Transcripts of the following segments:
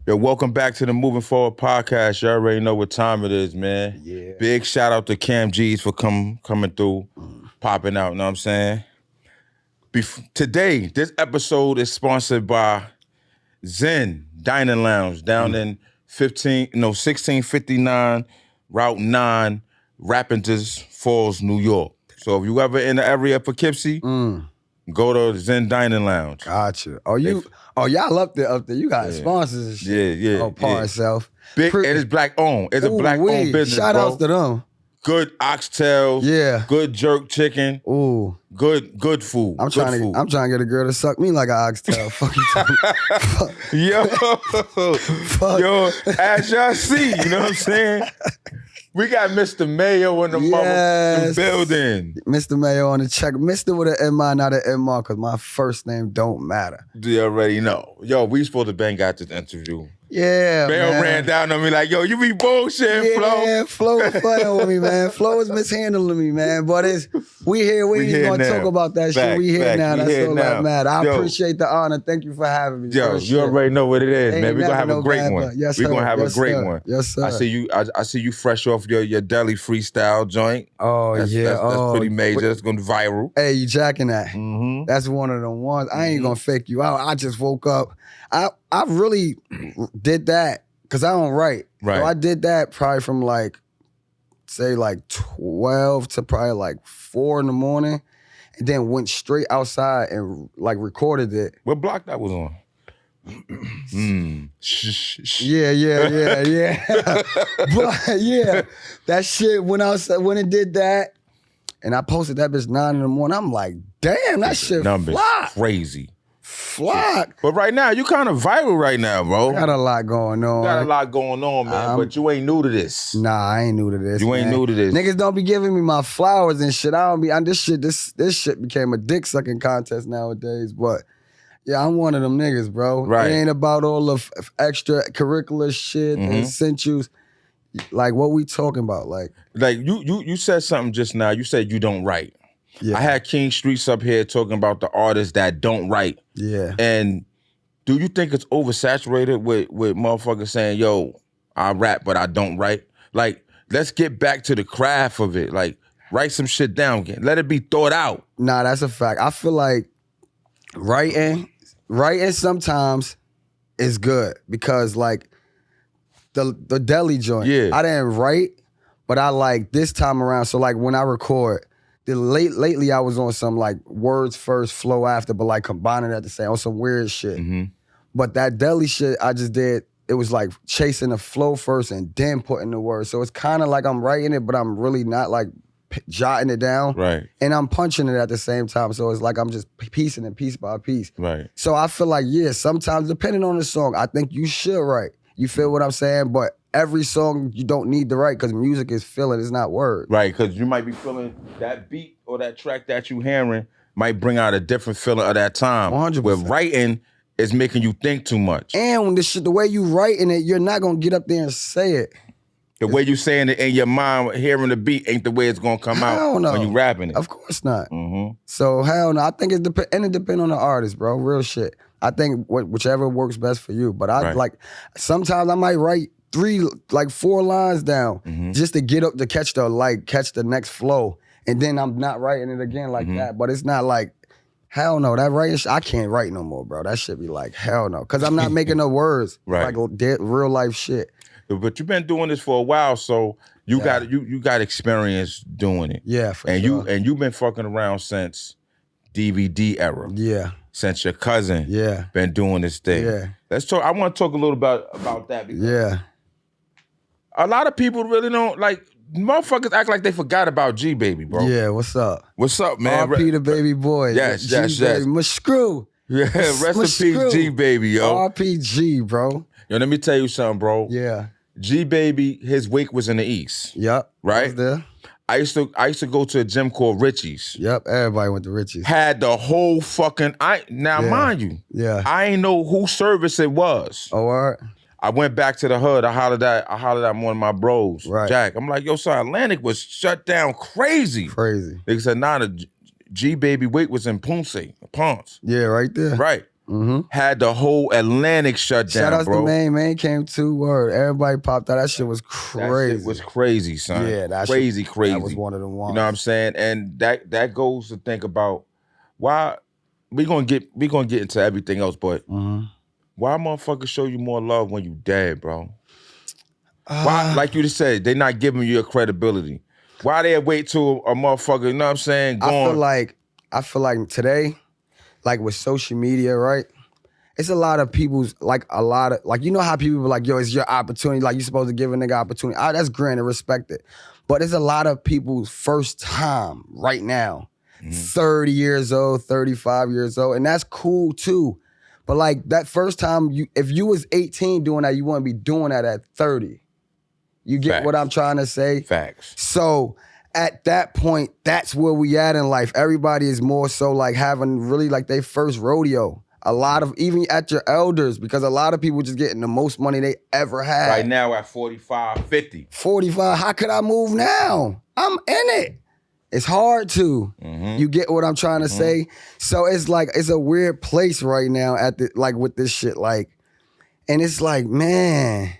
Yo, welcome back to the Moving Forward podcast. You already know what time it is, man. Yeah. Big shout out to Cam G's for coming through, popping out, know what I'm saying? Today, this episode is sponsored by Zen Dining Lounge down in 1659 Route 9, Rapids Falls, New York. So if you ever in the area of Poughkeepsie, go to Zen Dining Lounge. Gotcha. y'all up there. You got sponsors and shit. Yeah. Oh, par itself. Big, and it's black owned. It's a black owned business, Shout outs to them. Good oxtails. Yeah. Good jerk chicken. Ooh. Good food. I'm trying to get a girl to suck me like an oxtail. Fuck you talking. Yo, as y'all see, you know what I'm saying? We got Mr. Mayo in the building. Mr. Mayo on the check. Mr. with an M-I, not an M-R, because my first name don't matter. Do you already know? Yo, we supposed to bang out this interview. Yeah, Mayo ran down on me like, yo, you be bullshitting, Flo. Yeah, Flo was playing with me, man. Flo was mishandling me, man. But we here. We ain't gonna talk about that shit. We here now. That's all that matters. I appreciate the honor. Thank you for having me. Yo, you already know what it is, man. We're gonna have a great one. Yes, sir. We're gonna have a great one. Yes, sir. I see you fresh off your deli freestyle joint. Oh, that's pretty major. It's going viral. Hey, you jacking that. Mm-hmm. That's one of them ones. I ain't gonna fake you out. I just woke up. I really did that. Cause I don't write. Right. So I did that probably from say 12 to probably 4 in the morning, and then went straight outside and recorded it. What block that was on? Yeah. But yeah, that shit when it did that, and I posted that bitch 9 in the morning. I'm like, damn, that shit fly. Crazy. Flock. But right now, you kind of viral right now, bro. Got a lot going on. Man. But you ain't new to this. Nah, I ain't new to this. You ain't new to this. Niggas don't be giving me my flowers and shit. This shit became a dick sucking contest nowadays. But yeah, I'm one of them niggas, bro. Right. It ain't about all the extracurricular shit and sensuals. Like what we talking about? Like you said something just now. You said you don't write. Yeah. I had King Streets up here talking about the artists that don't write. Yeah. And do you think it's oversaturated with motherfuckers saying, yo, I rap, but I don't write? Like, let's get back to the craft of it. Like, write some shit down again. Let it be thought out. Nah, that's a fact. I feel like writing sometimes is good because the deli joint, I didn't write, but I this time around. So when I record, lately I was on some words first, flow after, but combining at the same, on some weird shit. Mm-hmm. But that deli shit I just did, it was chasing the flow first and then putting the words. So it's kind of I'm writing it, but I'm really not jotting it down. Right. And I'm punching it at the same time. So it's I'm just piecing it piece by piece. Right. So I feel sometimes depending on the song, I think you should write. You feel what I'm saying? But every song you don't need to write because music is feeling, it's not words. Right, because you might be feeling that beat or that track that you hearing might bring out a different feeling of that time. 100%. Where writing is making you think too much. And when the way you writing it, you're not gonna get up there and say it. The way you saying it in your mind, hearing the beat ain't the way it's gonna come out when you rapping it. Of course not. Mm-hmm. So hell no. I think it depends on the artist, bro. Real shit. I think whichever works best for you. But I sometimes I might write 4 lines down just to get up to catch the next flow, and then I'm not writing it again that. But it's not hell no. That writing I can't write no more, bro. That shit be hell no, because I'm not making no words. Right. Dead real life shit. But you've been doing this for a while, so you got experience doing it. Yeah, for sure. You've been fucking around since DVD era. Yeah. Since your cousin been doing this thing. Yeah. Let's talk. I want to talk a little about that. Yeah. A lot of people really don't motherfuckers act like they forgot about G Baby, bro. Yeah, what's up? What's up, man? R.P. the baby boy. Yes. My screw. Yeah, rest in peace, G Baby, yo. RPG, bro. Yo, let me tell you something, bro. Yeah. G Baby, his wake was in the East. Yep. Right? I was there. I used to go to a gym called Richie's. Yep, everybody went to Richie's. Had the whole fucking mind you. Yeah. I ain't know whose service it was. Oh, all right. I went back to the hood. I hollered at one of my bros, Jack. I'm like, yo, son, Atlantic was shut down crazy. Crazy. They said, nah, the G Baby wake was in Ponce. Yeah, right there. Right. had the whole Atlantic shut down, Shout out bro. to Mayo. Mayo came too. Word. Everybody popped out. That shit was That crazy. shit was crazy, son. Yeah, that crazy. That was one of the ones. You know what I'm saying? And that goes to think about why we gonna get into everything else, but why motherfuckers show you more love when you dead, bro? Why, like you just said, they not giving you your credibility. Why they wait till a motherfucker, you know what I'm saying, gone? I feel like today, like with social media, right? It's a lot of people's, like you know how people be like, yo, it's your opportunity, like you supposed to give a nigga opportunity. That's granted, respect it. But it's a lot of people's first time right now, 30 years old, 35 years old, and that's cool too. But like that first time, if you was 18 doing that, you wouldn't be doing that at 30. You get what I'm trying to say? Facts. So at that point, that's where we at in life. Everybody is more so like having really like their first rodeo. A lot of, even at your elders, because a lot of people just getting the most money they ever had. Right now at 45, 50. 45, how could I move now? I'm in it. It's hard to. You get what I'm trying to say? So it's like, it's a weird place right now like with this shit. Like, and it's like, man,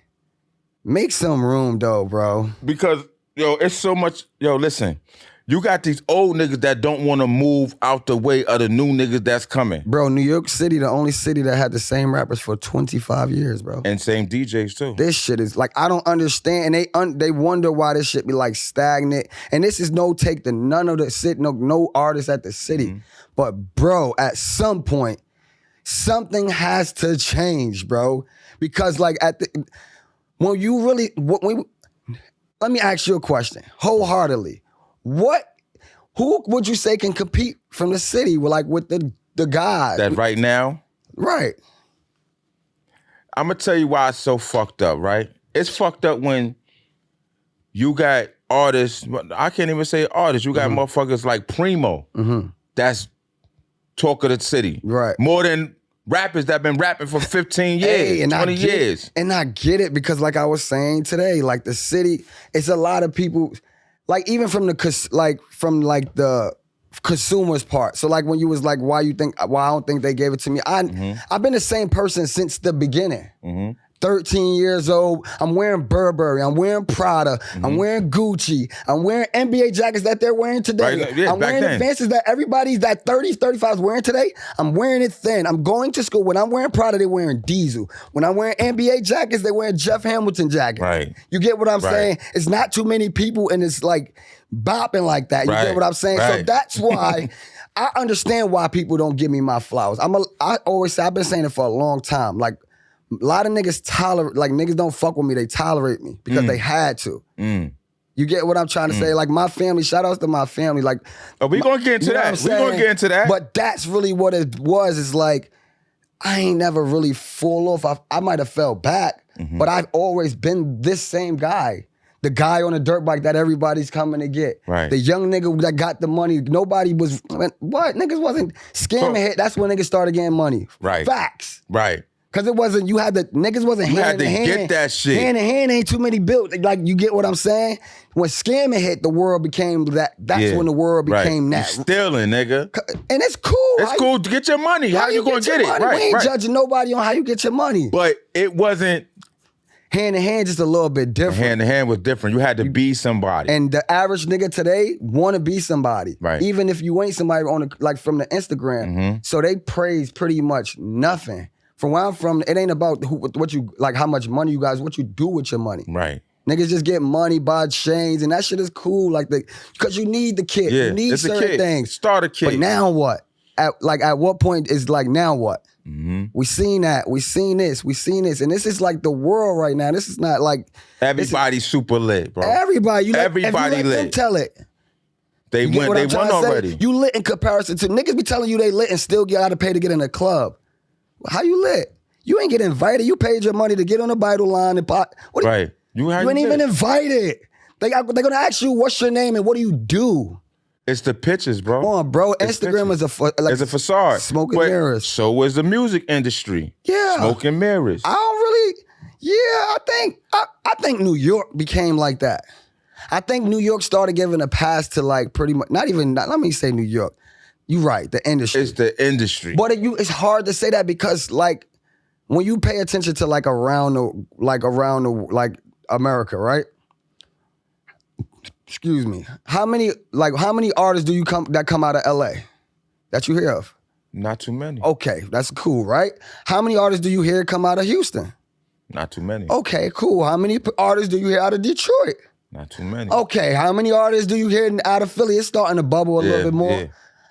make some room though, bro. Because, yo, it's so much, yo, listen, you got these old niggas that don't want to move out the way of the new niggas that's coming. Bro, New York City, the only city that had the same rappers for 25 years, bro. And same DJs too. This shit is like, I don't understand. And they wonder why this shit be like stagnant. And this is no take to none of the city, no artists at the city. But bro, at some point, something has to change, bro. Because like when you really, let me ask you a question, wholeheartedly. Who would you say can compete from the city with the guys? That right now? Right. I'm going to tell you why it's so fucked up, right? It's fucked up when you got artists, I can't even say artists, you got motherfuckers like Primo, that's talk of the city. Right. More than rappers that been rapping for 15 years, 20 years. And I get it because like I was saying today, like the city, it's a lot of people, like even from the consumers part. So like when you was like, why I don't think they gave it to me. I've been the same person since the beginning. 13 years old, I'm wearing Burberry, I'm wearing Prada, I'm wearing Gucci, I'm wearing NBA jackets that they're wearing today. Right, yeah, I'm wearing the fancies that everybody's that 30s, 35s wearing today. I'm wearing it thin. I'm going to school. When I'm wearing Prada, they're wearing Diesel. When I'm wearing NBA jackets, they're wearing Jeff Hamilton jackets. Right. You get what I'm saying? It's not too many people and it's like bopping like that. You get what I'm saying? So that's why I understand why people don't give me my flowers. I always say, I've been saying it for a long time. Like, a lot of niggas niggas don't fuck with me. They tolerate me because they had to. You get what I'm trying to say? Like my family, shout outs to my family. Like, we gonna get into that. We gonna get into that. But that's really what it was. It's like, I ain't never really fall off. I might have fell back, but I've always been this same guy. The guy on the dirt bike that everybody's coming to get. Right. The young nigga that got the money. Nobody was, what? Niggas wasn't scamming hit. That's when niggas started getting money. Right. Facts. Right. Cause it wasn't, niggas wasn't hand in hand. You had to get that shit. Hand in hand ain't too many built. Like, you get what I'm saying? When scamming hit, the world became that. That's when the world became that. You stealing, nigga. And it's cool. It's cool to get your money. How you gonna get it? Right, we ain't judging nobody on how you get your money. But it wasn't hand in hand, just a little bit different. Hand in hand was different. You had to be somebody. And the average nigga today want to be somebody. Right. Even if you ain't somebody on from the Instagram. So they praise pretty much nothing. From where I'm from, it ain't about what you, like how much money you guys, what you do with your money. Right. Niggas just get money, buy chains, and that shit is cool. Like because you need the kid. Yeah, you need it's certain a kid. things. Start a kid. But now what? At what point is like, now what? We seen that. We seen this. We seen this. And this is like the world right now. This is not like. Everybody's super lit, bro. Everybody. Everybody if you let lit. them tell it. They won already. You lit in comparison to niggas be telling you they lit and still gotta pay to get in a club. How you lit? You ain't get invited. You paid your money to get on the Bible line and pot. Right. You ain't even invited. They're gonna ask you what's your name and what do you do? It's the pictures, bro. Come on, bro. Instagram is it's a facade. Smoke and mirrors. So is the music industry. Yeah. Smoke and mirrors. I don't really. Yeah, I think New York became like that. I think New York started giving a pass to like pretty much let me say New York. You right, the industry. It's the industry. But it's hard to say that because like when you pay attention to like around America, right? Excuse me. How many artists do you come out of LA that you hear of? Not too many. Okay, that's cool, right? How many artists do you hear come out of Houston? Not too many. Okay, cool. How many artists do you hear out of Detroit? Not too many. Okay, how many artists do you hear out of Philly? It's starting to bubble a little bit more. Yeah.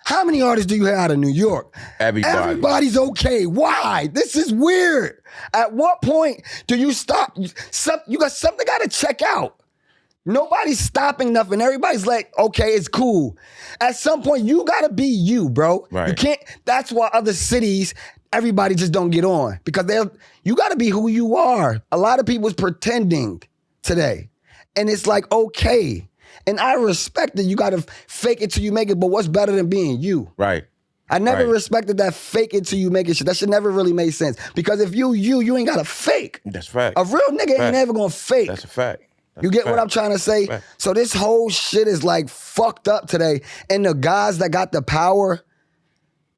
How many artists do you hear out of New York? Everybody. Everybody's okay. Why? This is weird. At what point do you stop? You got something got to check out. Nobody's stopping nothing. Everybody's like, okay, it's cool. At some point, you gotta be you, bro. Right. You can't. That's why other cities, everybody just don't get on because you gotta be who you are. A lot of people's pretending today, and it's like okay. And I respect that you gotta fake it till you make it. But what's better than being you? Right. I never respected that fake it till you make it shit. That shit never really made sense because if you ain't gotta fake. That's fact. A real nigga ain't never gonna fake. That's a fact. You get what I'm trying to say? Right. So this whole shit is like fucked up today. And the guys that got the power,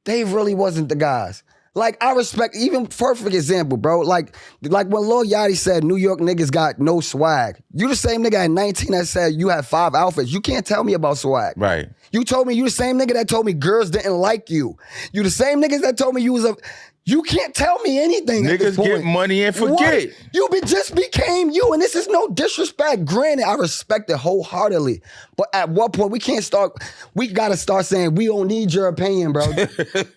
they really wasn't the guys. Like I respect, even perfect example, bro. Like when Lil Yachty said New York niggas got no swag. You the same nigga at 19 that said you had 5 outfits. You can't tell me about swag. Right. You told me you the same nigga that told me girls didn't like you. You the same niggas that told me you was a... You can't tell me anything. Niggas get money and forget. What? You just became you, and this is no disrespect. Granted, I respect it wholeheartedly. But at what point we gotta start saying we don't need your opinion, bro.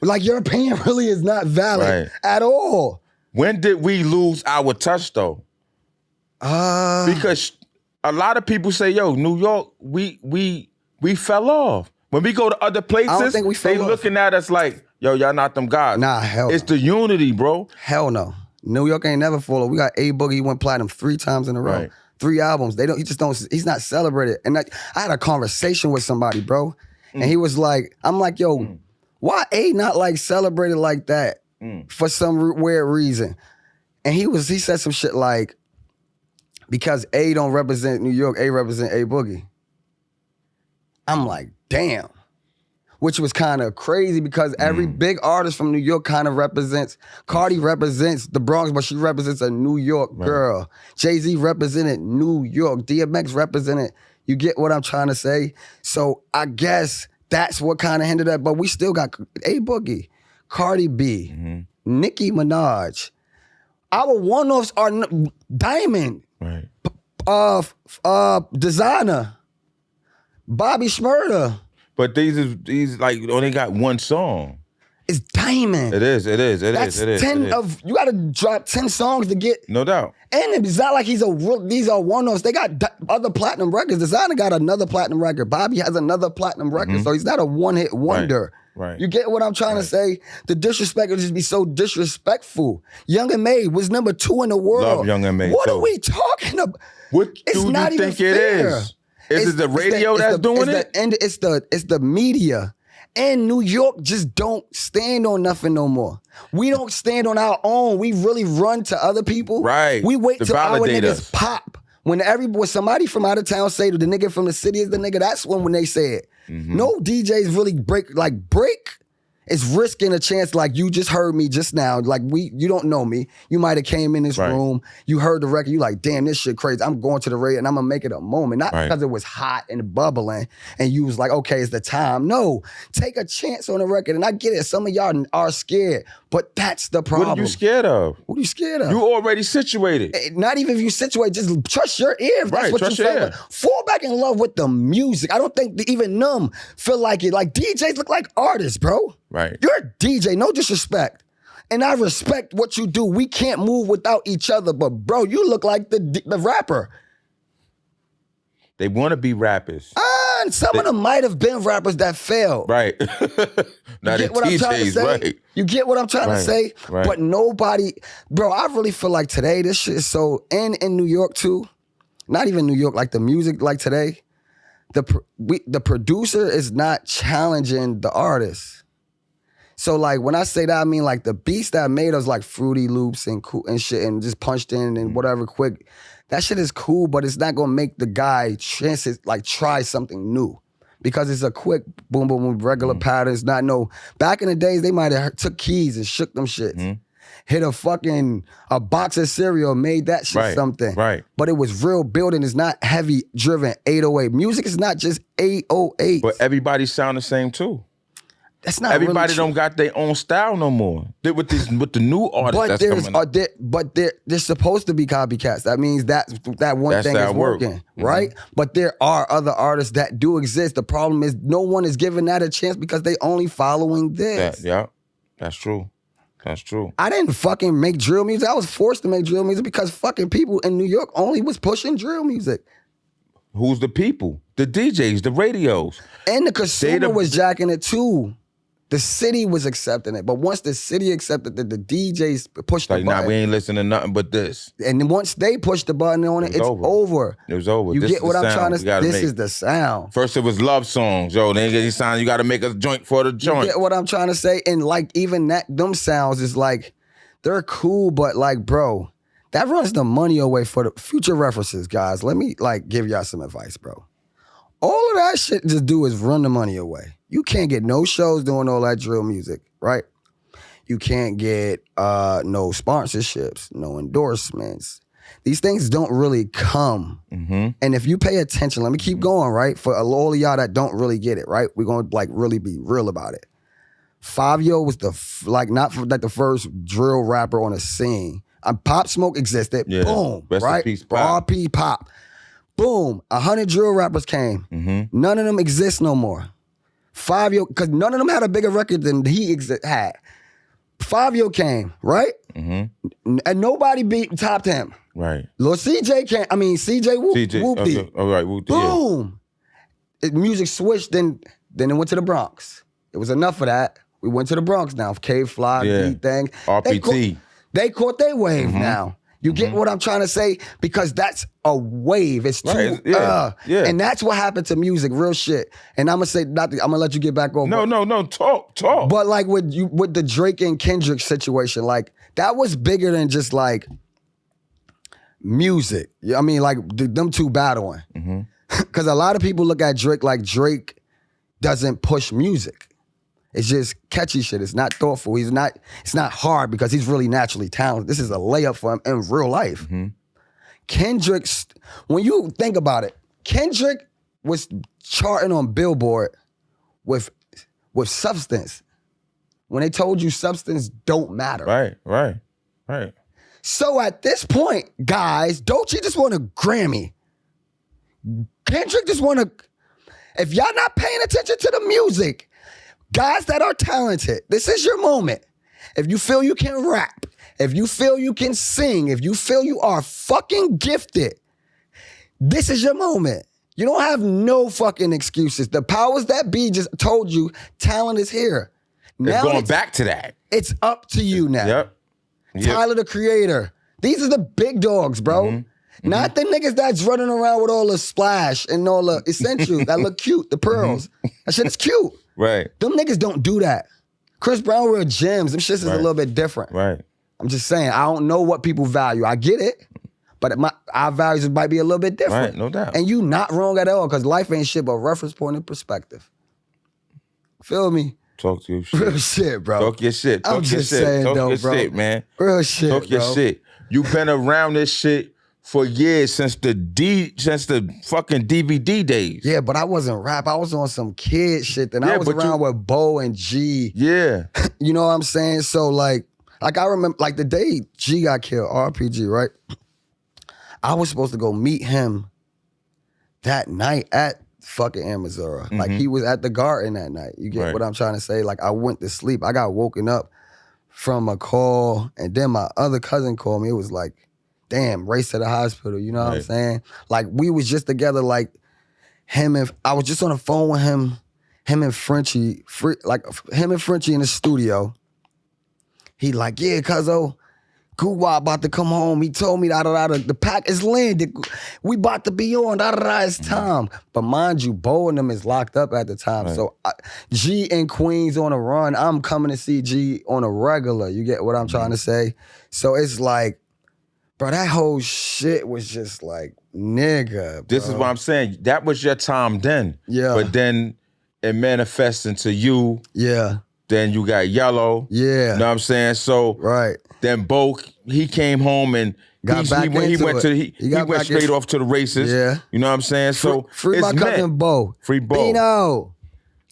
Like your opinion really is not valid at all. When did we lose our touch though? Because a lot of people say, yo, New York, we fell off. When we go to other places, I don't think we fell off. Looking at us like, yo, y'all not them guys. Nah, hell It's the unity, bro. Hell no. New York ain't never full of. We got A Boogie, he went platinum 3 times in a row. Right. 3 albums. He's not celebrated. And I had a conversation with somebody, bro. And he was like, I'm like, yo, why A not like celebrated like that for some weird reason? And he said some shit like, because A don't represent New York, A represent A Boogie. I'm like, damn. Which was kind of crazy because every big artist from New York kind of represents, Cardi represents the Bronx, but she represents a New York girl. Jay-Z represented New York. DMX represented, you get what I'm trying to say? So I guess that's what kind of hindered that, but we still got A Boogie, Cardi B, Nicki Minaj. Our one-offs are Diamond, Designer, Bobby Shmurda. But these like only got one song. It's Diamond. It is. That's 10 you gotta drop 10 songs to get. No doubt. And it's not like these are one-offs. They got other platinum records. Designer got another platinum record. Bobby has another platinum record. So he's not a one-hit wonder. Right. You get what I'm trying to say? The disrespect would just be so disrespectful. Young and May was number 2 in the world. Love Young and May. What are we talking about? What do you think it is? Is it the radio that's doing it? It's the media. And New York just don't stand on nothing no more. We don't stand on our own. We really run to other people. Right. We wait To till our validate niggas us. pop. When somebody from out of town say the nigga from the city is the nigga, that's when they say it. No DJs really break. It's risking a chance like you just heard me just now. Like you don't know me. You might have came in this room, you heard the record, you like, damn, this shit crazy. I'm going to the radio and I'm gonna make it a moment. Not because it was hot and bubbling and you was like, okay, it's the time. No, take a chance on the record. And I get it, some of y'all are scared, but that's the problem. What are you scared of? What are you scared of? You already situated. Not even if you situate, just trust your ear. If that's what trust you your feel ear. like. Fall back in love with the music. I don't think even them feel like it. Like DJs look like artists, bro. Right. You're a DJ, no disrespect. And I respect what you do. We can't move without each other. But bro, you look like the rapper. They want to be rappers. And some of them might have been rappers that failed. Right. Not You get what I'm trying to DJs, say? right. You get what I'm trying to say? Right. But nobody, bro, I really feel like today, this shit is so, and in New York too, not even New York, like the music like today, the producer is not challenging the artist. So like when I say that, I mean like the beats that made us like Fruity Loops and cool and shit and just punched in and whatever quick. That shit is cool, but it's not gonna make the guy chances like try something new. because it's a quick boom, boom, boom, regular patterns. Not no. Back in the days, they might have took keys and shook them shits. Hit a box of cereal, made that shit something. Right. But it was real building. It's not heavy driven 808. Music is not just 808. But everybody sound the same too. That's not everybody really don't got their own style no more. With the new artists that's coming up. But they're supposed to be copycats. That means that one thing is working, right? But there are other artists that do exist. The problem is no one is giving that a chance because they only following this. That's true. That's true. I didn't fucking make drill music. I was forced to make drill music because fucking people in New York only was pushing drill music. Who's the people? The DJs, the radios. And the consumer was jacking it too. The city was accepting it. But once the city accepted it, the DJs pushed the button. Like, nah, we ain't listening to nothing but this. And then once they pushed the button on it, it's over. It was over. You get what I'm trying to say? This is the sound. First it was love songs. Yo, then you sound, you got to make a joint for the joint. You get what I'm trying to say? And like even them sounds is like, they're cool, but like, bro, that runs the money away for the future references, guys. Let me like give y'all some advice, bro. All of that shit just do is run the money away. You can't get no shows doing all that drill music, right? You can't get no sponsorships, no endorsements. These things don't really come. And if you pay attention, let me keep going, right? For all of y'all that don't really get it, right? We're going to like really be real about it. Fabio was the first drill rapper on the scene. Pop Smoke existed. Yeah. Boom. Rest right? in peace, Pop. RP Pop. Boom. 100 drill rappers came. None of them exist no more. Fabio, because none of them had a bigger record than he had. Fabio came, right? And nobody topped him. Right. Lil CJ came. I mean, CJ Whoopty. Okay. All right, Whoopty. Boom. Music switched, then it went to the Bronx. It was enough of that. We went to the Bronx now. K-Fly, D-Thing. RPT. They caught their wave now. You get what I'm trying to say? Because that's a wave. It's too, and that's what happened to music, real shit. And I'm gonna let you get back over. No, talk. But like with the Drake and Kendrick situation, like that was bigger than just like music. I mean, like them two battling. Because a lot of people look at Drake like Drake doesn't push music. It's just catchy shit. It's not thoughtful. It's not hard because he's really naturally talented. This is a layup for him in real life. Kendrick, when you think about it, Kendrick was charting on Billboard with substance. When they told you substance don't matter. Right. So at this point, guys, don't you just want a Grammy? Kendrick just want to, if y'all not paying attention to the music, guys that are talented, this is your moment. If you feel you can rap, if you feel you can sing, if you feel you are fucking gifted, this is your moment. You don't have no fucking excuses. The powers that be just told you talent is here. Now going back to that. It's up to you now. Tyler, the Creator. These are the big dogs, bro. Not the niggas that's running around with all the splash and all the essentials that look cute, the pearls. That shit is cute. Right. Them niggas don't do that. Chris Brown wear gems. Them shits is a little bit different. Right. I'm just saying, I don't know what people value. I get it, but our values might be a little bit different. Right, no doubt. And you not wrong at all, because life ain't shit but reference point and perspective. Feel me? Talk to your shit. Real shit, bro. Talk your shit. Talk I'm your just shit. saying, Talk though, your bro. shit, man. Real shit, Talk your shit. You been around this shit for years, since the fucking DVD days. Yeah, but I wasn't rap. I was on some kid shit. Then I was around with Bo and G. Yeah. You know what I'm saying? So like I remember, like the day G got killed, RPG, right? I was supposed to go meet him that night at fucking Amazura. Like he was at the Garden that night. You get what I'm trying to say? Like I went to sleep. I got woken up from a call, and then my other cousin called me. It was like, damn, race to the hospital, you know what I'm saying? Like, we was just together, like, I was just on the phone with him and Frenchie, him and Frenchie in the studio. He like, yeah, cuzzo, Guwa about to come home. He told me, the pack is landed. We about to be on, it's time. But mind you, Bo and them is locked up at the time. So G and Queens on a run. I'm coming to see G on a regular. You get what I'm trying to say? So it's like, Bro, that whole shit was just like, nigga, bro. This is what I'm saying. That was your time then. Yeah. But then it manifests into you. Yeah. Then you got Yellow. Yeah. You know what I'm saying? So right. Then Bo, he came home and he went straight off to the races. Yeah. You know what I'm saying? So free my cousin Bo. Free Bo. Bino.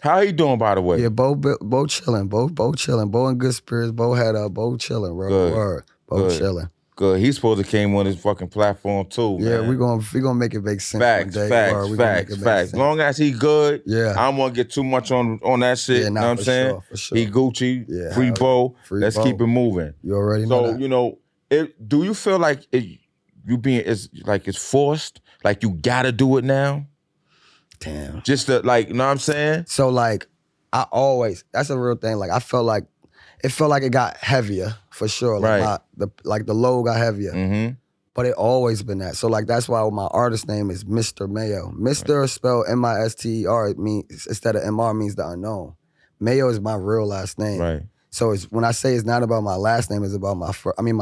How he doing, by the way? Yeah, Bo chilling. Bo chilling. Bo in good spirits. Bo had Bo chilling, bro. Good. Word. Bo chilling. Good. He's supposed to came on his fucking platform too, man. Yeah, we gonna make it make sense. Facts. As long as he good, I don't want to get too much on that shit. Yeah, you know what I'm saying? Sure, for sure. He Gucci, free Bo. Let's keep it moving. You already know that. So, you know, do you feel like it's forced? Like you gotta do it now? Damn. Just to, like, you know what I'm saying? So like, that's a real thing. Like it felt like it got heavier for sure. Like the load got heavier. Mm-hmm. But it always been that. So like that's why my artist name is Mr. Mayo. Mr. spelled M-I-S-T-E-R. It means instead of M-R means the unknown. Mayo is my real last name. Right. So when I say it's not about my last name, it's about my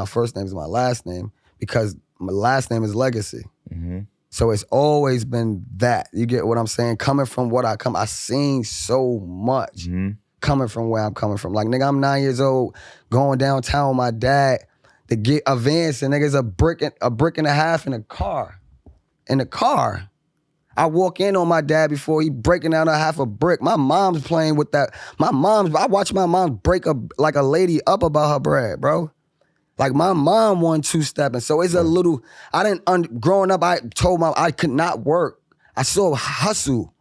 first name is my last name because my last name is legacy. Mm-hmm. So it's always been that. You get what I'm saying? Coming from what I seen so much. Mm-hmm. Coming from where I'm coming from. Like, nigga, I'm 9 years old, going downtown with my dad to get a Vance, and nigga's a brick and a half in a car. In the car. I walk in on my dad before he breaking down a half a brick. My mom's playing with that. I watch my mom break like a lady up about her bread, bro. Like my mom 1-2-stepping. So it's a little, growing up, I told mom I could not work. I saw hustle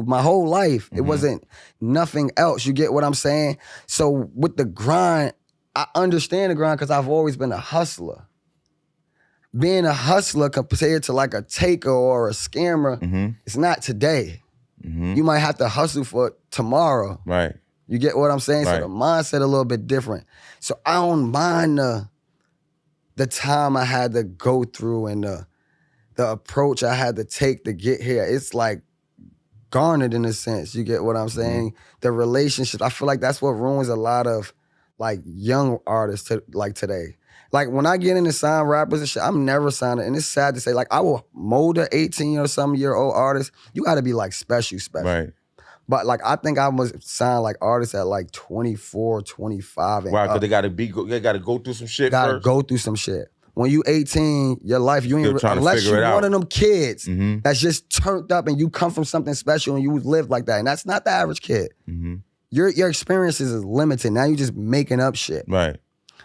my whole life. It wasn't nothing else. You get what I'm saying? So with the grind, I understand the grind because I've always been a hustler. Being a hustler compared to like a taker or a scammer, it's not today. Mm-hmm. You might have to hustle for tomorrow. Right. You get what I'm saying? Right. So the mindset a little bit different. So I don't mind the time I had to go through and the approach I had to take to get here. It's like garnered in a sense. You get what I'm saying? The relationship. I feel like that's what ruins a lot of like young artists like today. Like when I get into sign rappers and shit, I'm never signing. And it's sad to say, like I will mold an 18 or some year old artist. You got to be like special. Right. But like I think I must sign like artists at like 24, 25. And right, because they gotta go through some shit. Gotta go through some shit. When you 18, your life, you ain't unless you one of them kids that's just turned up and you come from something special and you live like that. And that's not the average kid. Mm-hmm. Your experiences is limited. Now you just making up shit. Right.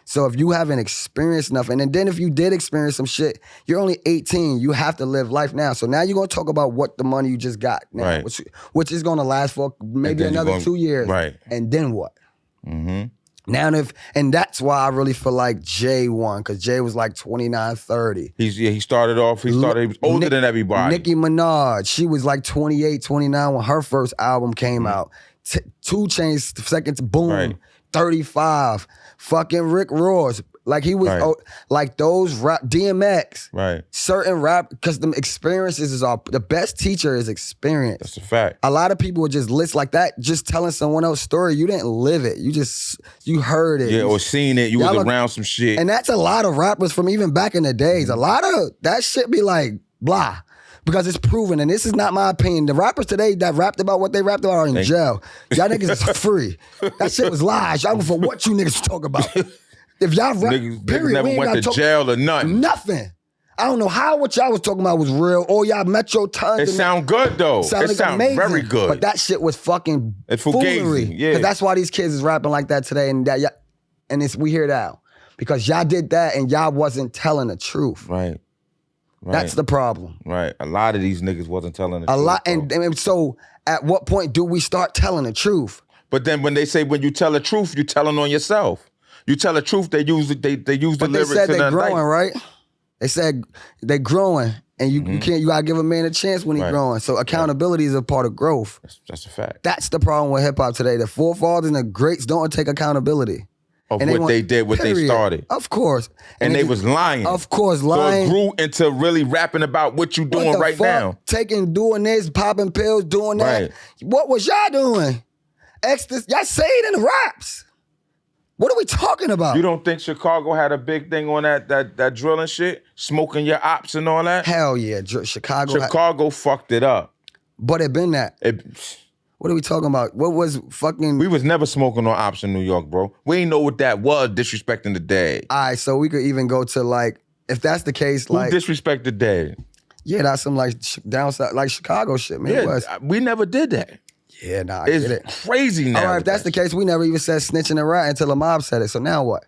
So if you haven't experienced nothing, and then if you did experience some shit, you're only 18. You have to live life now. So now you're gonna talk about what the money you just got now, right. which is gonna last for maybe another 2 years. Right. And then what? Mm-hmm. Now and that's why I really feel like Jay won, because Jay was like 29, 30. He started off, he was older than everybody. Nicki Minaj, she was like 28, 29 when her first album came out. 2 Chainz, second, boom, right. 35. Fucking Rick Ross, like he was like those rap DMX, right? Certain rap, because the experiences is all the best teacher is experience. That's a fact. A lot of people would just list like that, just telling someone else's story. You didn't live it. You heard it. Yeah, or seen it. You was around some shit. And that's a lot of rappers from even back in the days. A lot of that shit be like blah. Because it's proven, and this is not my opinion. The rappers today that rapped about what they rapped about are in jail. Y'all niggas is free. That shit was lies. Y'all for what you niggas talk about. If y'all rap, niggas never went to jail or nothing. Nothing. I don't know how what y'all was talking about was real. Or y'all Metro tons. It sound good though. It sound very good. But that shit was fucking foolery. Yeah. Because that's why these kids is rapping like that today, and we hear it out. Because y'all did that and y'all wasn't telling the truth. Right. Right. That's the problem. Right. A lot of these niggas wasn't telling the truth. A lot, and so at what point do we start telling the truth? But then when they say when you tell the truth, you're telling on yourself. You tell the truth, they use the lyrics. But they said they're growing, right? They said they're growing, and you gotta give a man a chance when he's growing. So accountability is a part of growth. That's a fact. That's the problem with hip hop today. The forefathers and the greats don't take accountability. Of what they did, what they started. Of course. And they was lying. Of course, lying. So it grew into really rapping about what you doing right now. Doing this, popping pills, doing that. Right. What was y'all doing? Ecstasy. Y'all say it in the raps. What are we talking about? You don't think Chicago had a big thing on that drilling shit? Smoking your ops and all that? Hell yeah. Chicago fucked it up. But it been that. What are we talking about? What was fucking... We was never smoking on ops in New York, bro. We ain't know what that was, disrespecting the dead. All right, so we could even go to like, if that's the case, Who disrespect the dead? Yeah, that's some like down south, like Chicago shit, man. Yeah, we never did that. Yeah, nah, I it's get it. Crazy now. All right, if that's the case, we never even said snitching and rat until the mob said it. So now what?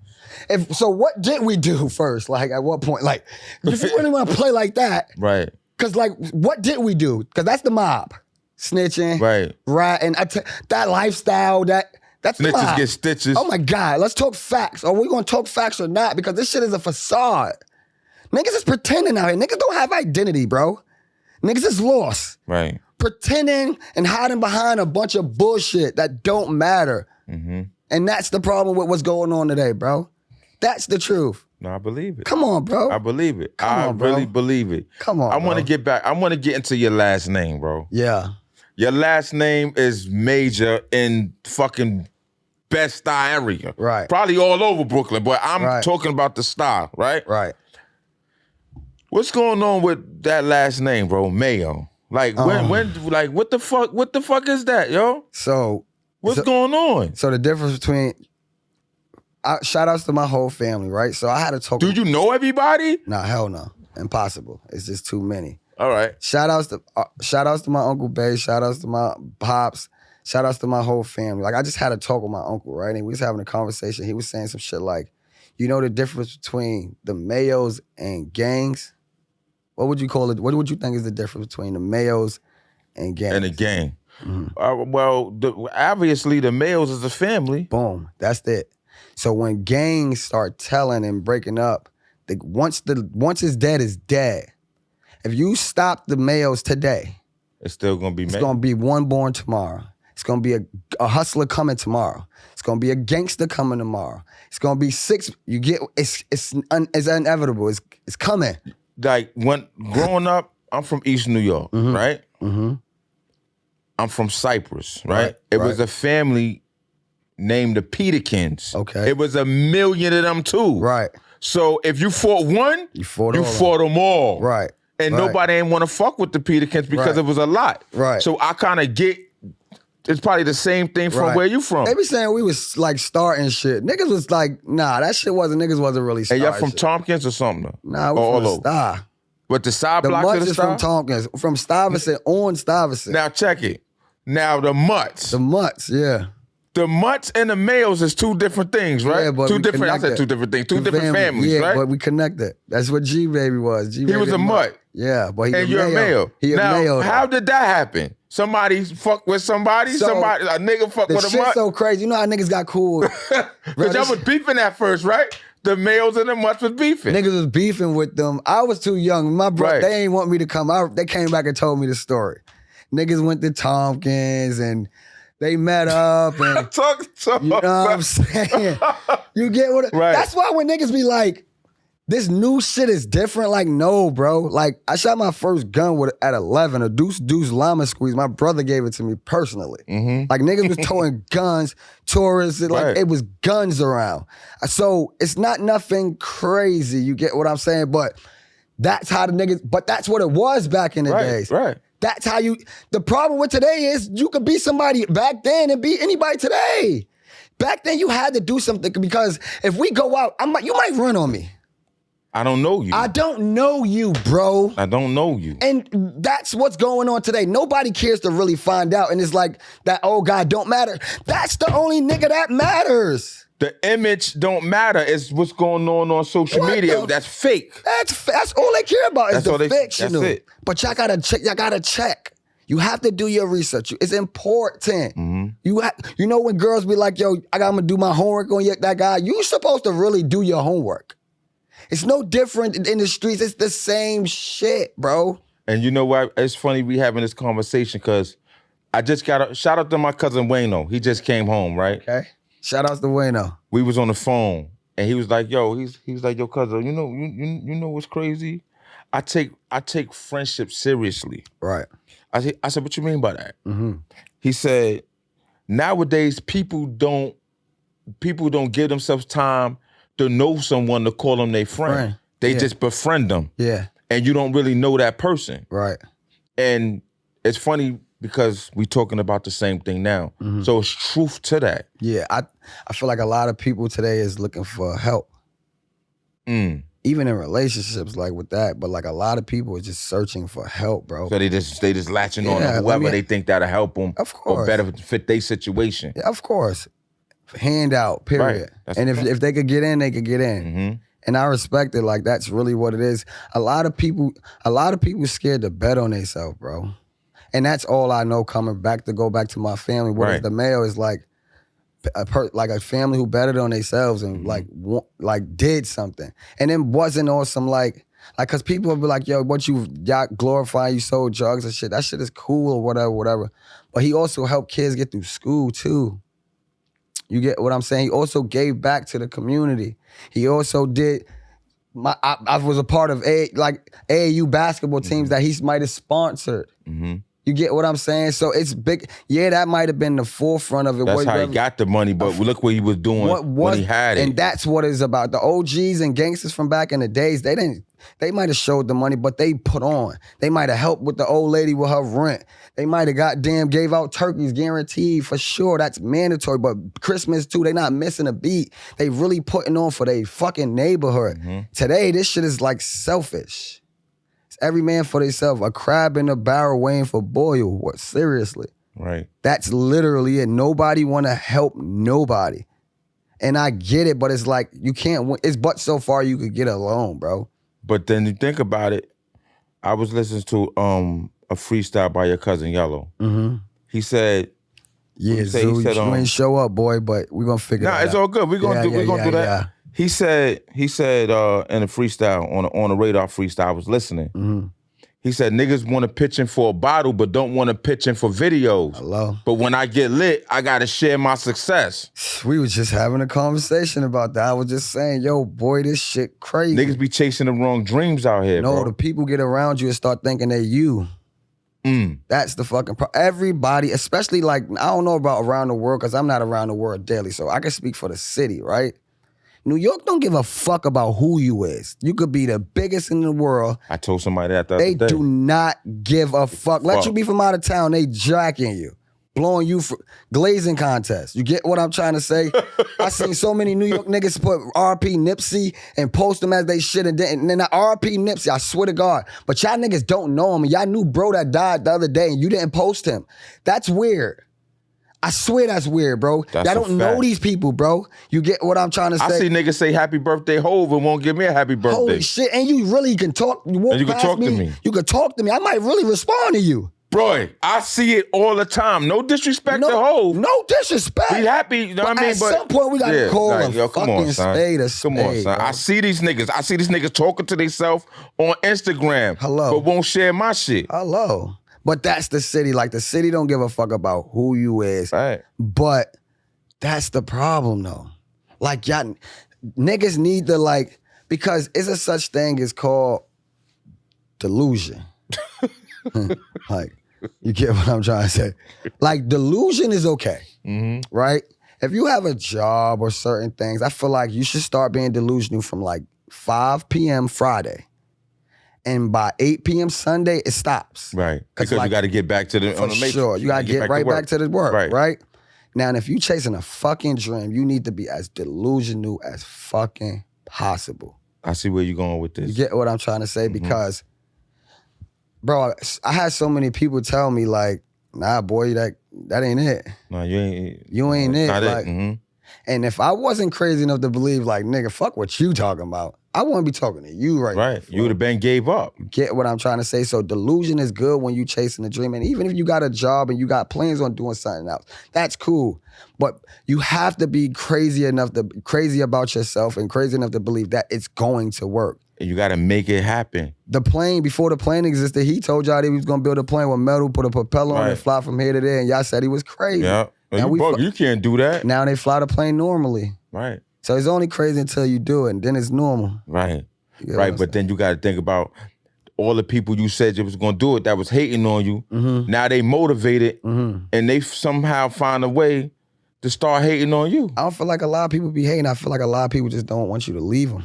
So what did we do first? Like at what point? Like, if you really want to play like that, right? Because like, what did we do? Because that's the mob, snitching, right? Ratting, that lifestyle, that's snitches the mob. Get stitches. Oh my God, let's talk facts. Are we gonna talk facts or not? Because this shit is a facade. Niggas is pretending out here. Niggas don't have identity, bro. Niggas is lost. Right. Pretending and hiding behind a bunch of bullshit that don't matter. Mm-hmm. And that's the problem with what's going on today, bro. That's the truth. No, I believe it. Come on, bro. I believe it. I really believe it. Come on, I want to get back. I want to get into your last name, bro. Yeah. Your last name is major in fucking Bed-Stuy area. Right. Probably all over Brooklyn, but I'm talking about the style, right? Right. What's going on with that last name, bro? Mayo. Like like what the fuck is that, yo? So what's going on? So the difference between shout outs to my whole family, right? So I had to talk. Do you know everybody? Nah, hell no. Impossible. It's just too many. All right. Shout outs to my Uncle Bay, shout outs to my pops, shout outs to my whole family. Like I just had a talk with my uncle, right? And we was having a conversation. He was saying some shit like, you know the difference between the Mayos and gangs? What would you call it? What would you think is the difference between the Mayos and gangs? And a gang. Mm-hmm. Obviously the Mayos is a family. Boom. That's it. So when gangs start telling and breaking up, once it's dead, it's dead. If you stop the Mayos today, it's still gonna be. It's gonna be one born tomorrow. It's gonna be a hustler coming tomorrow. It's gonna be a gangster coming tomorrow. It's gonna be six. You get it's inevitable. It's coming. Like when growing up, I'm from East New York, right? Mm-hmm. I'm from Cyprus, right? It was a family named the Peterkins. Okay. It was a million of them too. Right. So if you fought one, you fought them all. Right. And nobody ain't want to fuck with the Peterkins because it was a lot. Right. So I kind of get, it's probably the same thing from where you from. They be saying we was like starting shit. Niggas was like, nah, that shit niggas wasn't really starting. And y'all from Tompkins or something? Nah, we from the Star. But the side blocks of the Star? from Tompkins, from Stuyvesant on Stuyvesant. Now check it. Now the Mutts. The Mutts, yeah. The Mutts and the Mayos is two different things, right? Yeah, but I said two different things. Two different families, right? But we connected. That's what G-Baby was. He was a Mutt. Yeah, but and you're a Mayo. Now, Mayo. How did that happen? Somebody fuck with somebody? A nigga fuck with a Mutt? The shit's so crazy. You know how niggas got cool? Because y'all was beefing at first, right? The Mayos and the Mutts was beefing. Niggas was beefing with them. I was too young. My brother, they ain't want me to come out. They came back and told me the story. Niggas went to Tompkins and they met up and you know what I'm saying? You get what? That's why when niggas be like, this new shit is different. Like, no, bro. Like, I shot my first gun at 11, a deuce llama squeeze. My brother gave it to me personally. Mm-hmm. Like, niggas was towing guns, tourists, like it was guns around. So it's not nothing crazy. You get what I'm saying? But that's how that's what it was back in the days. Right. That's how the problem with today is you could be somebody back then and be anybody today. Back then you had to do something because if we go out, you might run on me. I don't know you. I don't know you, bro. I don't know you. And that's what's going on today. Nobody cares to really find out. And it's like, that old guy don't matter. That's the only nigga that matters. The image don't matter. It's what's going on social media. That's fake. That's all they care about is the fictional. That's it. But y'all gotta check. You have to do your research. It's important. Mm-hmm. You know when girls be like, yo, I'm gonna do my homework on that guy. You supposed to really do your homework. It's no different in the streets. It's the same shit, bro. And you know what? It's funny we having this conversation because I just got a shout out to my cousin Wayno. He just came home, right? Okay. Shout outs to Wayno. We was on the phone and he was like, yo, he was like, yo, cousin, you know what's crazy? I take friendship seriously. Right. I said, what you mean by that? Mm-hmm. He said, nowadays people don't people don't give themselves time to know someone to call them their friend. They just befriend them. Yeah. And you don't really know that person. Right. And it's funny because we talking about the same thing now. So it's truth to that. Yeah, I feel like a lot of people today is looking for help. Even in relationships, like with that, but like a lot of people are just searching for help, bro. So they just latching on to whoever they think that'll help them, of course, or better fit their situation. Yeah, of course, handout, period. Right. And if they could get in, they could get in. And I respect it. Like that's really what it is. A lot of people scared to bet on themselves, bro. And that's all I know. Coming back to go back to my family, whereas the Mayo is like a family who betted on themselves and like did something, and then wasn't on some like because people will be like, yo, what you glorify, you sold drugs and shit. That shit is cool or whatever. But he also helped kids get through school too. You get what I'm saying? He also gave back to the community. He also did. I was a part of AAU basketball teams that he might have sponsored. You get what I'm saying? So it's big. Yeah, that might have been the forefront of it. That's how he got the money, but look what he was doing when he had it. And that's what it's about. The OGs and gangsters from back in the days, they might have showed the money, but they put on. They might have helped with the old lady with her rent. They might have gave out turkeys guaranteed for sure. That's mandatory. But Christmas too, they not missing a beat. They really putting on for their fucking neighborhood. Today, this shit is like selfish. Every man for themselves, a crab in a barrel waiting for boil. What? Seriously. Right. That's literally it. Nobody want to help nobody. And I get it, but it's like you can't win. It's but so far you could get alone, bro. But then you think about it, I was listening to a freestyle by your cousin Yellow. He said, yeah, Zoo, you ain't show up, boy, but we're gonna figure it out. Nah, it's all good. We're gonna do that. Yeah. He said in a freestyle, on a radar freestyle, I was listening. He said, niggas want to pitch in for a bottle, but don't want to pitch in for videos. Hello. But when I get lit, I got to share my success. We was just having a conversation about that. I was just saying, yo, boy, this shit crazy. Niggas be chasing the wrong dreams out here, bro. No, the people get around you and start thinking they're you. That's the fucking problem. Everybody, especially like, I don't know about around the world because I'm not around the world daily, so I can speak for the city, right? New York don't give a fuck about who you is. You could be the biggest in the world. I told somebody that the other day. They do not give a fuck. Let you be from out of town, they jacking you. Blowing you for glazing contests. You get what I'm trying to say? I seen so many New York niggas put RP Nipsey and post them as they shit and then that RP Nipsey, I swear to God. But y'all niggas don't know him and y'all knew bro that died the other day and you didn't post him. That's weird. I swear that's weird, bro. Y'all don't know these people, bro. You get what I'm trying to say? I see niggas say happy birthday Hov and won't give me a happy birthday. Holy shit, and you really can talk. You can talk to me. You can talk to me. I might really respond to you. Bro, I see it all the time. No disrespect to Hov. No disrespect. Be happy, you know what I mean? At some point, we got to call a fucking spade a spade. Come on, son. Bro. I see these niggas talking to themselves on Instagram. Hello. But won't share my shit. Hello. But that's the city. Like, the city don't give a fuck about who you is. Right. But that's the problem, though. Like, y'all niggas need to, like, because it's a such thing as called delusion. Like, you get what I'm trying to say? Like, delusion is okay, right? If you have a job or certain things, I feel like you should start being delusional from, like, 5 p.m. Friday. And by 8 p.m. Sunday, it stops. Right. Because like, you got to get back to the on the matrix. Sure. You got to get right back to the work, right? Now, and if you chasing a fucking dream, you need to be as delusional as fucking possible. I see where you're going with this. You get what I'm trying to say? Because, bro, I had so many people tell me, like, nah, boy, that ain't it. No, you ain't. You ain't it. Not like, it. And if I wasn't crazy enough to believe, like, nigga, fuck what you talking about, I wouldn't be talking to you right now. Right. You would have been gave up. Get what I'm trying to say? So delusion is good when you chasing a dream. And even if you got a job and you got plans on doing something else, that's cool. But you have to be crazy about yourself and crazy enough to believe that it's going to work. And you got to make it happen. The plane, before the plane existed, he told y'all that he was going to build a plane with metal, put a propeller on it, fly from here to there, and y'all said he was crazy. Yeah. You can't do that. Now they fly the plane normally. Right. So it's only crazy until you do it, and then it's normal. Right. Right, but then you got to think about all the people you said you was going to do it that was hating on you. Now they motivated, and they somehow find a way to start hating on you. I don't feel like a lot of people be hating. I feel like a lot of people just don't want you to leave them.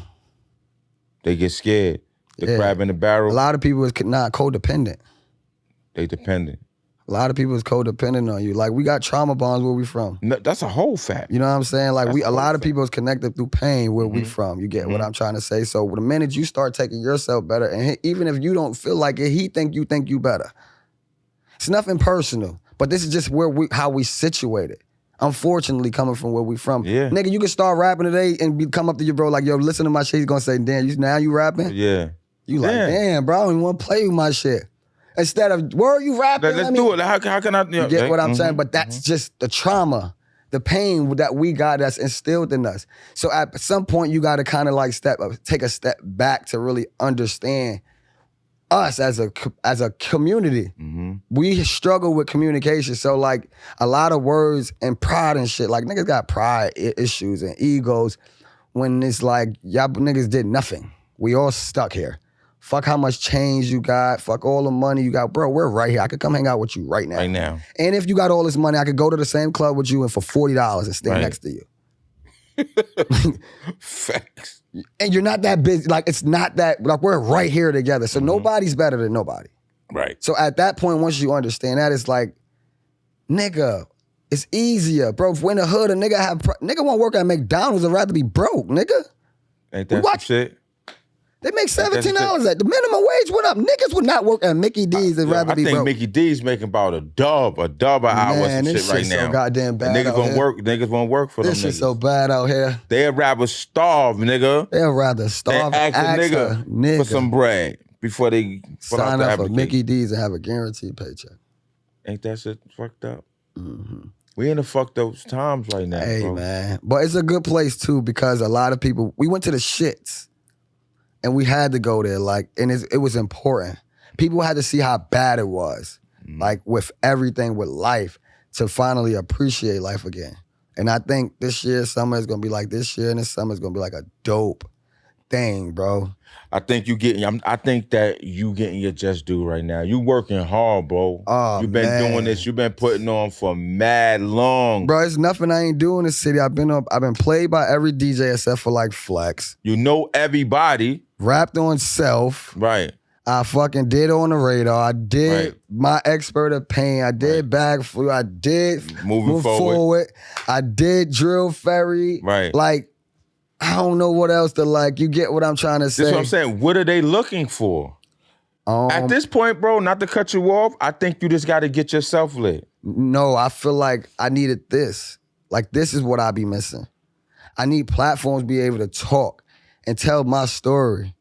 They get scared. The crab in the barrel. A lot of people is not codependent. They dependent. A lot of people is codependent on you. Like, we got trauma bonds where we from. No, that's a whole fact. You know what I'm saying? Like, That's a lot of people is connected through pain where we from. You get what I'm trying to say? So the minute you start taking yourself better, and even if you don't feel like it, he think you better. It's nothing personal, but this is just how we situated. Unfortunately, coming from where we from. Yeah. Nigga, you can start rapping today and come up to your bro like, yo, listen to my shit. He's gonna say, damn, now you rapping? Yeah. You like, damn, bro, I don't even want to play with my shit. Instead of, where are you rapping? Let's do it. How can I? You get what I'm saying? But that's just the trauma, the pain that we got that's instilled in us. So at some point, you got to kind of like take a step back to really understand us as a community. We struggle with communication. So like a lot of words and pride and shit, like niggas got pride issues and egos when it's like, y'all niggas did nothing. We all stuck here. Fuck how much change you got. Fuck all the money you got. Bro, we're right here. I could come hang out with you right now. Right now. And if you got all this money, I could go to the same club with you and for $40 and stand next to you. Facts. And you're not that busy. Like, it's not that, like, we're right here together. So nobody's better than nobody. Right. So at that point, once you understand that, it's like, nigga, it's easier. Bro, if we're in the hood, nigga won't work at McDonald's and rather be broke, nigga. Ain't that some shit? They make $17 at the minimum wage went up. Niggas would not work at Mickey D's and rather be broke. I think Mickey D's making about a dub an hour or some shit right now. So goddamn bad. Niggas won't work. Niggas won't work for them. This shit so bad out here. They'd rather starve, nigga. They'd rather starve. Ask a nigga for some bread before they sign up for Mickey D's and have a guaranteed paycheck. Ain't that shit fucked up? We in the fucked up times right now. Hey, bro. man. But it's a good place too because a lot of people, we went to the shits. And we had to go there, like, and it was important. People had to see how bad it was, like, with everything with life, to finally appreciate life again. And I think this year's summer is gonna be like this year, and this summer is gonna be like a dope thing, bro. I think I think that you getting your just due right now. You working hard, bro. Oh, You've been doing this. You've been putting on for mad long. Bro, it's nothing I ain't doing in the city. I've been played by every DJ except for like Flex. You know everybody. Rapped on Self. Right. I fucking did On the Radar. I did My Expert of Pain. I did Bag Flu. I did Move Forward. I did Drill Ferry. Right. Like, I don't know what else to like. You get what I'm trying to say? That's what I'm saying. What are they looking for? At this point, bro, not to cut you off, I think you just got to get yourself lit. No, I feel like I needed this. Like, this is what I be missing. I need platforms to be able to talk and tell my story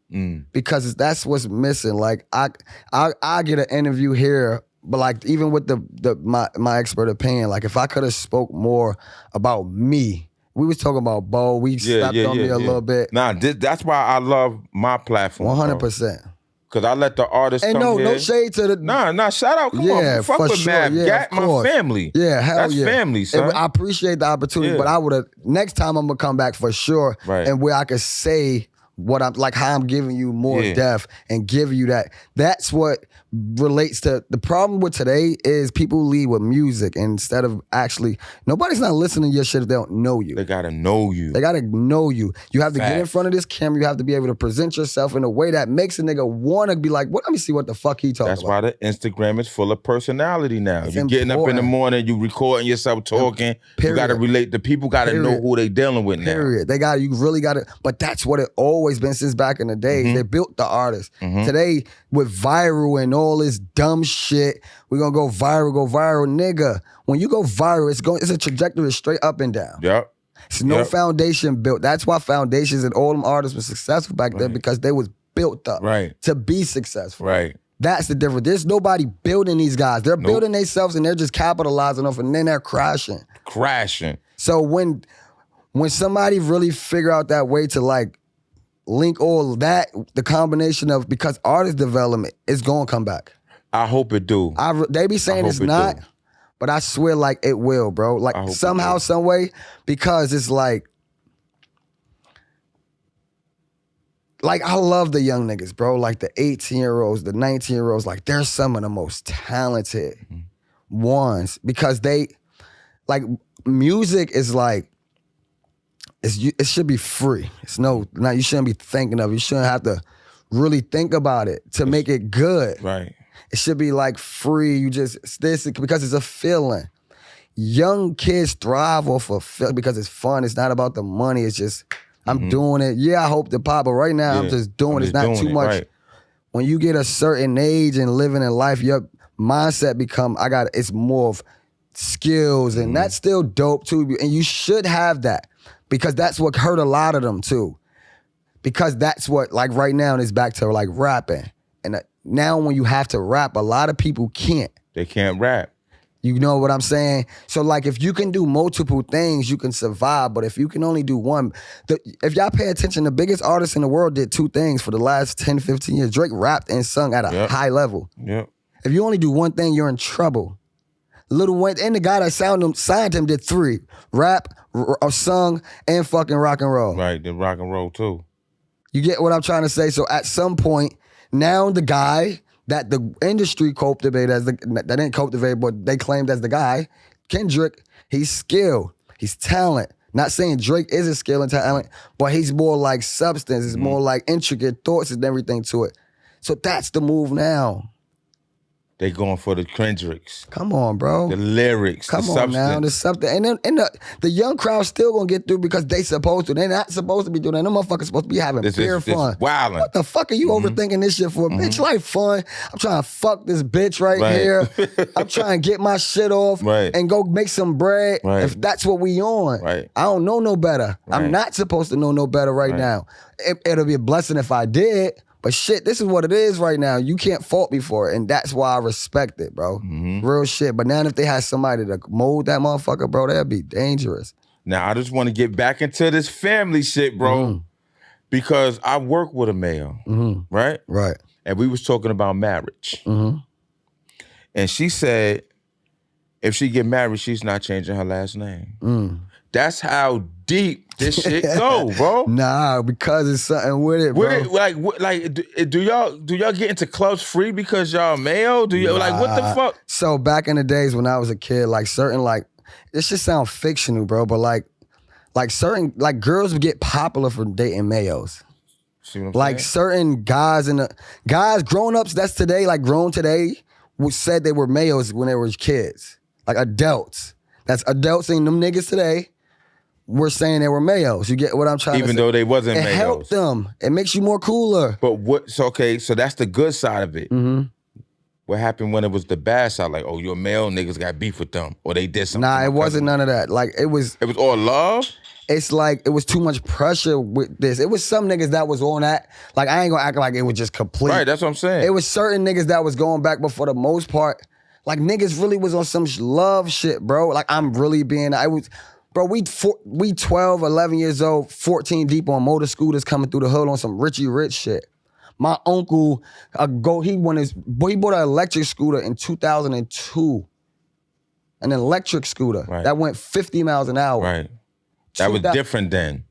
because that's what's missing. Like, I get an interview here, but like even with my Expert opinion, like if I could have spoke more about me. We was talking about Bo. We stepped on me a little bit. Nah, that's why I love my platform. 100%. Cause I let the artists come here. No shade to the... Nah, shout out. Come on, fuck with sure. Mav. Gat my family. Yeah, hell that's yeah. family, son. I appreciate the opportunity, but I would have... Next time I'm going to come back for sure. Right. And where I could say what I'm... Like how I'm giving you more depth and giving you that. That's what relates to... The problem with today is people lead with music instead of actually... Nobody's not listening to your shit if they don't know you. They got to know you. They got to know you. You have to get in front of this camera. You have to be able to present yourself in a way that makes a nigga want to be like, let me see what the fuck he talking about. That's why the Instagram is full of personality now. You're getting up in the morning, you recording yourself talking. You got to relate. The people got to know who they dealing with now. You really got to, but that's what it always been since back in the day. They built the artist. Today, with viral and all this dumb shit, we're going to go viral. Nigga, when you go viral, it's a trajectory straight up and down. Yep. It's no foundation built. That's why foundations and all them artists were successful back then because they was built up to be successful. Right. That's the difference. There's nobody building these guys. They're building themselves and they're just capitalizing off and then they're crashing. So when somebody really figure out that way to like link all that, the combination of, because artist development is going to come back. I hope it do. They be saying it's not, but I swear like it will, bro. Like somehow, some way, because it's like I love the young niggas, bro. Like the 18-year-olds, the 19-year-olds, like they're some of the most talented ones because they, like music is like, it should be free. You shouldn't be thinking of it. You shouldn't have to really think about it to make it good. Right. It should be like free. You just, because it's a feeling. Young kids thrive off of feeling because it's fun. It's not about the money. It's just, I'm doing it. Yeah, I hope to pop, but right now I'm just doing it. It's not too much. Right. When you get a certain age and living in life, your mindset it's more of skills, and that's still dope too. And you should have that because that's what hurt a lot of them too. Because that's what, like right now, it's back to like rapping. And now when you have to rap, a lot of people can't. They can't rap. You know what I'm saying? So like if you can do multiple things, you can survive. But if you can only do one, if y'all pay attention, the biggest artists in the world did two things for the last 10, 15 years. Drake rapped and sung at a high level. Yep. If you only do one thing, you're in trouble. Lil Wayne and the guy that signed him did three: rap, sung, and fucking rock and roll. Right, did rock and roll too. You get what I'm trying to say? So at some point, now the guy that the industry cultivated that didn't cultivate, but they claimed as the guy, Kendrick, he's skilled, he's talent. Not saying Drake isn't skill and talent, but he's more like substance. It's more like intricate thoughts and everything to it. So that's the move now. They going for the Kendricks. Come on, bro. The lyrics, Come the on substance. now, the something. And then the young crowd's still gonna get through because they supposed to. They're not supposed to be doing that. Them motherfuckers supposed to be having pure fun. Wilding. What the fuck are you overthinking this shit for? Bitch, like fun. I'm trying to fuck this bitch right here. I'm trying to get my shit off and go make some bread. If that's what we on. I don't know no better. I'm not supposed to know no better right now. It'll be a blessing if I did. But shit, this is what it is right now. You can't fault me for it. And that's why I respect it, bro. Real shit. But now if they had somebody to mold that motherfucker, bro, that'd be dangerous. Now, I just want to get back into this family shit, bro. Because I work with a Mayo, right? Right. And we was talking about marriage. And she said, if she get married, she's not changing her last name. That's how deep this shit go, bro. Nah, because it's something with it, bro. Do y'all get into clubs free because y'all Mayo? Do you like what the fuck? So back in the days when I was a kid, like certain this just sound fictional, bro, but like certain girls would get popular for dating Mayos. See what I'm like saying? Certain guys grown ups that's today, like grown today, said they were Mayos when they were kids, like adults. That's adults and them niggas today. We're saying they were Mayos. You get what I'm trying to say? Even though they wasn't Mayos. It helped them. It makes you more cooler. But so that's the good side of it. What happened when it was the bad side? Like, oh, you're male, niggas got beef with them. Or they did something. Nah, it wasn't none of that. Like, it was all love? It's like, it was too much pressure with this. It was some niggas that was on that. Like, I ain't gonna act like it was just complete. Right, that's what I'm saying. It was certain niggas that was going back, but for the most part, like, niggas really was on some love shit, bro. Like, I'm really being, bro, we 12, 11 years old, 14 deep on motor scooters coming through the hood on some Richie Rich shit. My uncle, he bought an electric scooter in 2002. An electric scooter that went 50 miles an hour. Right. That was different then.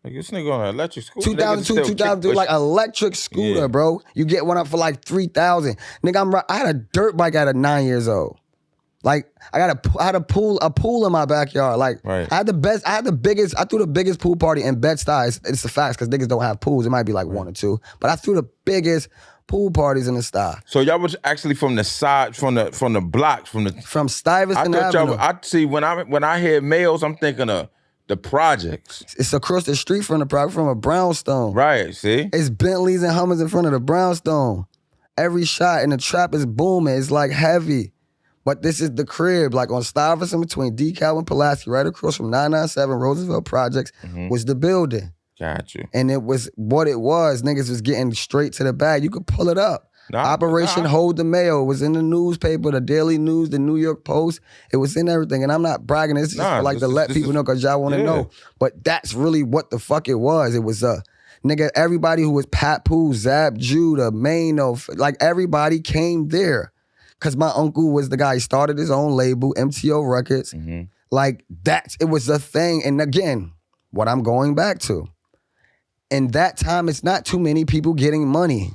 Like, this nigga on an electric scooter. 2002, 2003, like electric scooter, bro. You get one up for like 3,000. Nigga, I had a dirt bike at 9 years old. Like, I had a pool in my backyard. Like, I threw the biggest pool party in Bed-Stuy. It's the facts, because niggas don't have pools. It might be like one or two. But I threw the biggest pool parties in the Stuy. So y'all was actually from the side, from the blocks, from Stuyvesant Avenue. I see when I hear Mayos, I'm thinking of the projects. It's across the street from the project, from a brownstone. Right, see? It's Bentleys and Hummers in front of the brownstone. Every shot, and the trap is booming. It's like heavy. But this is the crib, like on Stuyvesant between DeKalb and Pulaski, right across from 997 Roosevelt Projects, was the building. Got you. And it was what it was. Niggas was getting straight to the bag. You could pull it up. Operation Hold the Mayo. It was in the newspaper, the Daily News, the New York Post. It was in everything. And I'm not bragging. It's just to let people know, because y'all want to know. But that's really what the fuck it was. It was nigga, everybody who was Pat Pooh, Zap, Judah, Maino, like everybody came there. Because my uncle was the guy, he started his own label, MTO Records. Like, it was a thing. And again, what I'm going back to, in that time, it's not too many people getting money.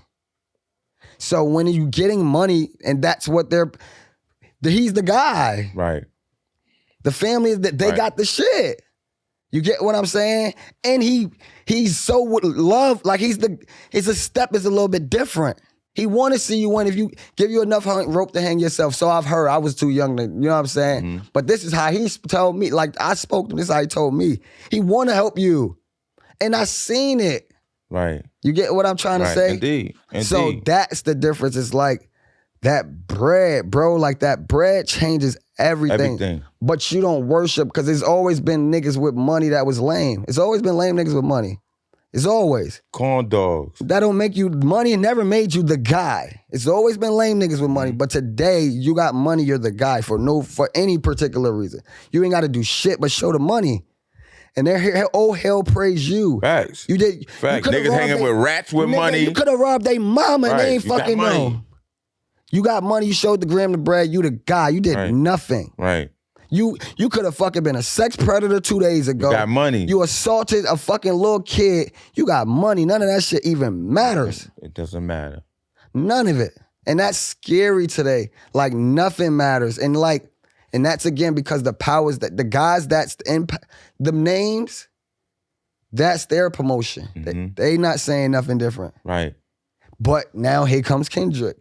So when you getting money, and that's what he's the guy. Right. The family is that they got the shit. You get what I'm saying? And he's so with love, like his step is a little bit different. He want to see you win if you give you enough rope to hang yourself. So I've heard. I was too young to, you know what I'm saying? Mm-hmm. But this is how he told me. Like I spoke to him. This is how he told me. He want to help you, and I seen it. Right. You get what I'm trying to say? Indeed. So that's the difference. It's like that bread, bro. Like that bread changes everything. But you don't worship because there's always been niggas with money that was lame. It's always been lame niggas with money. It's always. Corn dogs. That don't make you, money never made you the guy. It's always been lame niggas with money. But today, you got money, you're the guy for any particular reason. You ain't got to do shit but show the money. And they're here, oh, hell praise you. Facts. You did. Facts. Niggas hanging with rats with money. You could have robbed their mama and they ain't fucking know. You got money, you showed the gram the bread, you the guy. You did nothing. Right. You could have fucking been a sex predator 2 days ago. You got money. You assaulted a fucking little kid. You got money. None of that shit even matters. It doesn't matter. None of it. And that's scary today. Like nothing matters. And that's again because the powers that the guys that's in the names, that's their promotion. Mm-hmm. They not saying nothing different. Right. But now here comes Kendrick.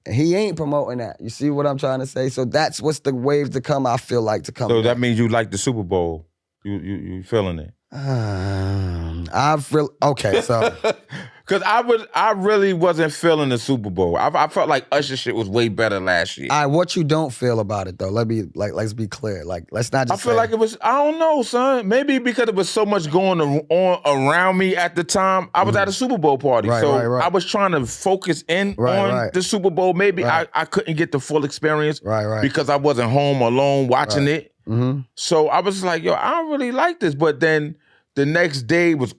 And he ain't promoting that. You see what I'm trying to say? So that's what's the wave to come, I feel like, to come. So that means you like the Super Bowl. You feeling it? I feel, okay, so. Because I really wasn't feeling the Super Bowl. I felt like Usher shit was way better last year. What you don't feel about it, though? Let's be clear. Like, let's not just I feel like it was, I don't know, son. Maybe because there was so much going on around me at the time. I was at a Super Bowl party. Right. I was trying to focus in on the Super Bowl. Maybe I couldn't get the full experience because I wasn't home alone watching it. Mm-hmm. So I was like, yo, I don't really like this. But then the next day it was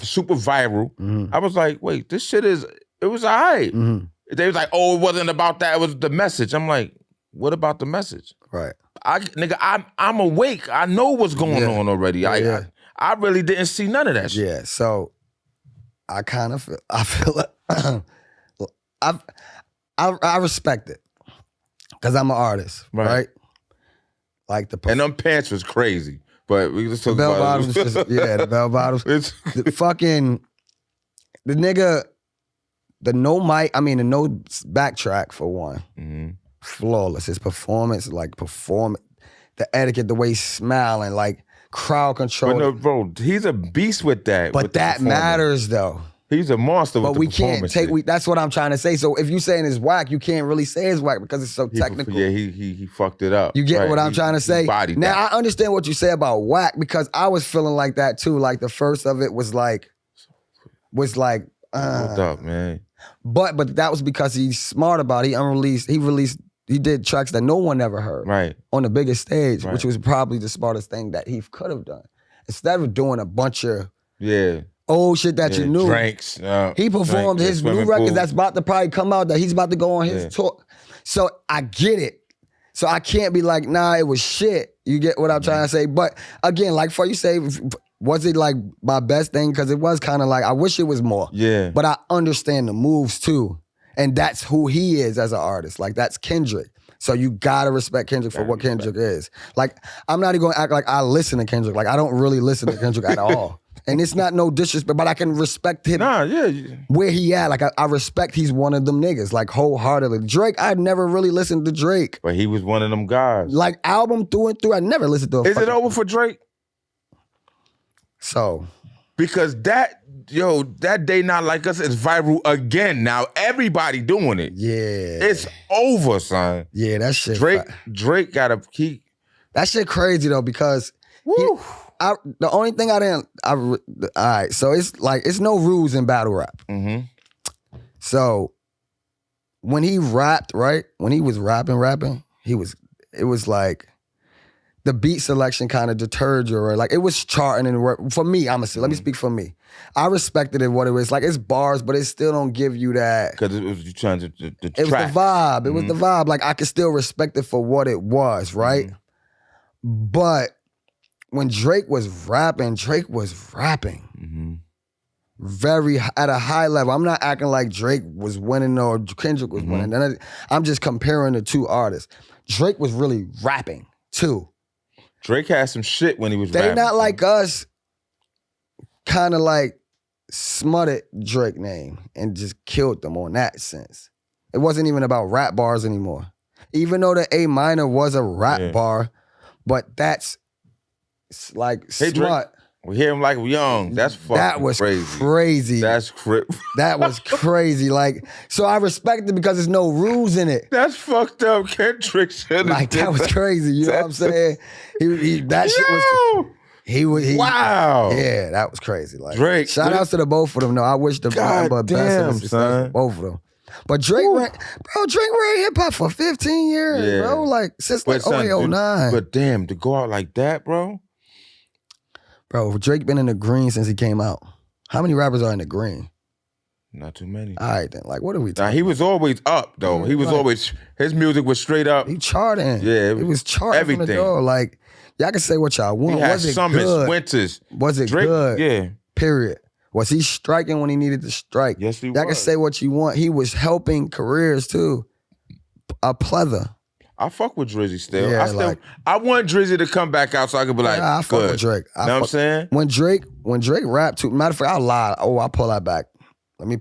super viral. Mm-hmm. I was like, wait, this shit it was all right. Mm-hmm. They was like, oh, it wasn't about that. It was the message. I'm like, what about the message? Right. I'm awake. I know what's going on already. I really didn't see none of that shit. Yeah, so I feel like I respect it because I'm an artist, right? Like and them pants was crazy. But we just talk about bottoms. The bell bottoms. The fucking the nigga, the no backtrack for one. Mm-hmm. Flawless. His performance, the etiquette, the way he's smiling, like crowd control. But no, bro, he's a beast with that. But that matters though. He's a monster with the performance. But we can't that's what I'm trying to say. So if you saying it's whack, you can't really say it's whack because it's so technical. Yeah, he fucked it up. You get what I'm trying to say? Now, I understand what you say about whack because I was feeling like that too. Like the first of it was like, Hold up, man. But that was because he's smart about it. He did tracks that no one ever heard on the biggest stage, which was probably the smartest thing that he could have done. Instead of doing a bunch of old shit that you knew. Drinks. He performed his new records that's about to probably come out that he's about to go on his tour. So I get it. So I can't be like, nah, it was shit. You get what I'm trying to say? But again, like for you say, was it like my best thing? Because it was kind of like, I wish it was more. Yeah. But I understand the moves too. And that's who he is as an artist. Like that's Kendrick. So you gotta respect Kendrick for what Kendrick is. Like, I'm not even gonna act like I listen to Kendrick. Like I don't really listen to Kendrick at all. And it's not no disrespect, but I can respect him where he at. Like, I respect he's one of them niggas, like, wholeheartedly. Drake, I never really listened to Drake. But he was one of them guys. Like, album through and through, I never listened to a Is it over for Drake? So. Because that Day Not Like Us is viral again. Now, everybody doing it. Yeah. It's over, son. Yeah, that shit. Drake got a key. That shit crazy, though, because... the only thing all right, so it's like, it's no rules in battle rap. Mm-hmm. So when he rapped, right? When he was rapping, it was like the beat selection kind of deterred you, right? Like it was charting and for me, let me speak for me. I respected it what it was. Like it's bars, but it still don't give you that. Because it was you trying to the It was the vibe. It was the vibe. Like I could still respect it for what it was, right? Mm-hmm. But when Drake was rapping very at a high level. I'm not acting like Drake was winning or Kendrick was winning. I'm just comparing the two artists. Drake was really rapping too. Drake had some shit when he was They rapping. not like us, kind of like smutted Drake name and just killed them on that sense. It wasn't even about rap bars anymore. Even though the A minor was a rap bar, but that's like Hey, smut. Drake, we hear him like we're young. That's fucking That was crazy. That's That was crazy. Like, so I respect it because there's no rules in it. That's fucked up. Kendrick should Like, that was crazy. You know what I'm saying? That shit was. He wow. Yeah, that was crazy. Like, Drake. Shout outs to the both of them. No, I wish the best of the success for both of them. But Drake ran hip hop for 15 years, bro. Like, since like 0809. But damn, to go out like that, bro. Bro, Drake been in the green since he came out. How many rappers are in the green? Not too many. All right, then. Like, what are we talking He was always up, though. He was always, his music was straight up. He charting. Yeah. It was charting everything. from the door. Like, y'all can say what y'all want. He had Was it summers, good? winters. Was it Drake, good? Yeah. Period. Was he striking when he needed to strike? Yes, he was. Y'all can say what you want. He was helping careers, too. A plethora. I fuck with Drizzy still. Yeah, I want Drizzy to come back out so I could be like, I fuck good. with Drake. You know what I'm saying? When Drake rapped, too, matter of fact, I lied. Oh, I pull that back. Let me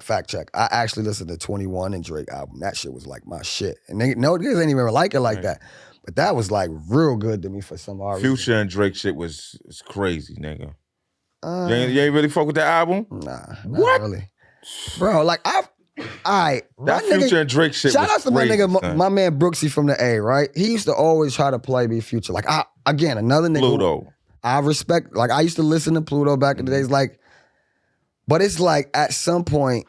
fact check. I actually listened to 21 and Drake album. That shit was like my shit. And niggas ain't even like it like that. But that was like real good to me for some reason. Future and Drake shit was crazy, nigga. You ain't really fuck with that album? Nah, not really. Bro, like that Future and Drake shit shout was out to my crazy, nigga, my man Brooksy from the A, right? He used to always try to play me Future. Like, again, another nigga. Pluto. I respect, like, I used to listen to Pluto back in the days, like, but it's like, at some point,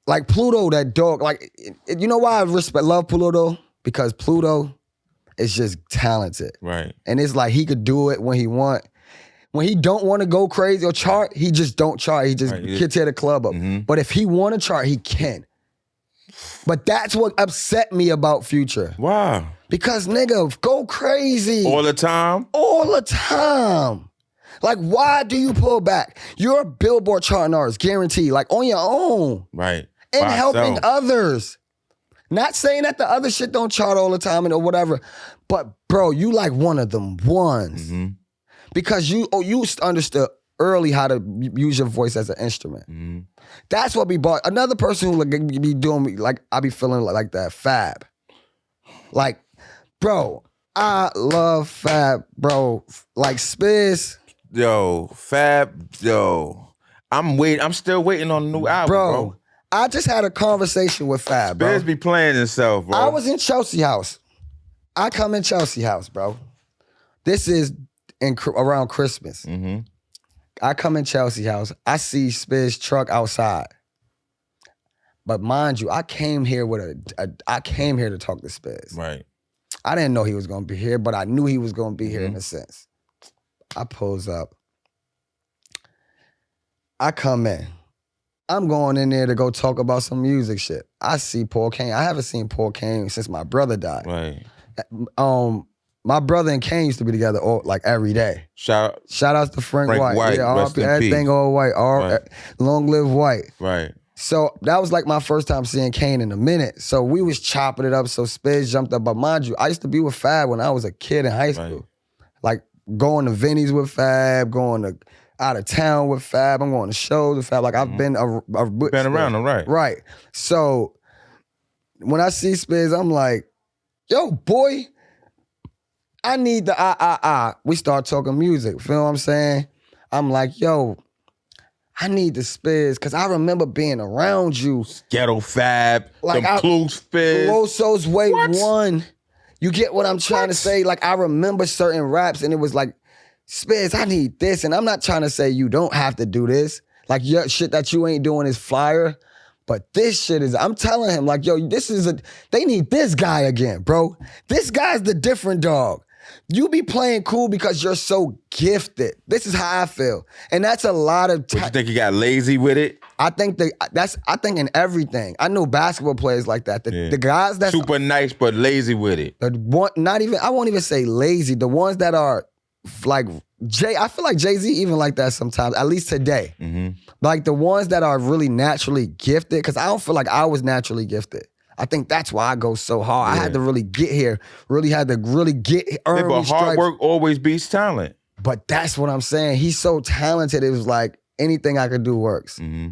like, Pluto, that dog, like, you know why I love Pluto? Because Pluto is just talented. Right. And it's like, he could do it when he want. When he don't want to go crazy or chart, he just don't chart. He just can tear the club up. Mm-hmm. But if he want to chart, he can. But that's what upset me about Future. Wow. Because, nigga, go crazy. All the time? All the time. Like, why do you pull back? You're a Billboard charting artist, guaranteed, like on your own. Right. And By helping itself. others. Not saying that the other shit don't chart all the time or whatever, but bro, you like one of them ones. Mm-hmm. Because you understood early how to use your voice as an instrument. Mm-hmm. That's what we bought. Another person who like be doing me, like I be feeling like that, Fab. Like, bro, I love Fab, bro. Like Spiz. Yo, Fab, I'm still waiting on a new album, bro. I just had a conversation with Fab, bro. Spiz be playing himself, bro. I was in Chelsea House. I come in Chelsea House, bro. This is around Christmas. Mm-hmm. I come in Chelsea House. I see Spiz truck outside. But mind you, I came here to talk to Spiz. Right. I didn't know he was gonna be here, but I knew he was gonna be here in a sense. I pulls up. I come in. I'm going in there to go talk about some music shit. I see Paul Kane. I haven't seen Paul Kane since my brother died. Right. My brother and Kane used to be together like every day. Shout outs to Frank White. Yeah, rest in everything peace. all white. Right. Long live White. Right. So that was like my first time seeing Kane in a minute. So we was chopping it up. So Spiz jumped up. But mind you, I used to be with Fab when I was a kid in high school. Right. Like going to Vinny's with Fab, going to out of town with Fab. I'm going to shows with Fab. Like I've been Been around them, right. Right. So when I see Spiz, I'm like, yo, boy, I need the We start talking music. Feel what I'm saying? I'm like, yo, I need the Spiz because I remember being around you. Ghetto Fab, Like them Clues Spiz. Loso's Way What? 1. You get what I'm trying to say? Like, I remember certain raps and it was like, Spiz, I need this. And I'm not trying to say you don't have to do this. Like, your shit that you ain't doing is fire. But this shit is, I'm telling him, like, yo, they need this guy again, bro. This guy's the different dog. You be playing cool because you're so gifted. This is how I feel. And that's a lot of But you think he got lazy with it? I think in everything. I know basketball players like that. The guys that super nice but lazy with it. I won't even say lazy. The ones that are like I feel like Jay-Z even like that sometimes, at least today. Mm-hmm. Like the ones that are really naturally gifted, because I don't feel like I was naturally gifted. I think that's why I go so hard. I had to really get here, earn but these hard stripes. work always beats talent. But that's what I'm saying. He's so talented. It was like anything I could do works. Mm-hmm.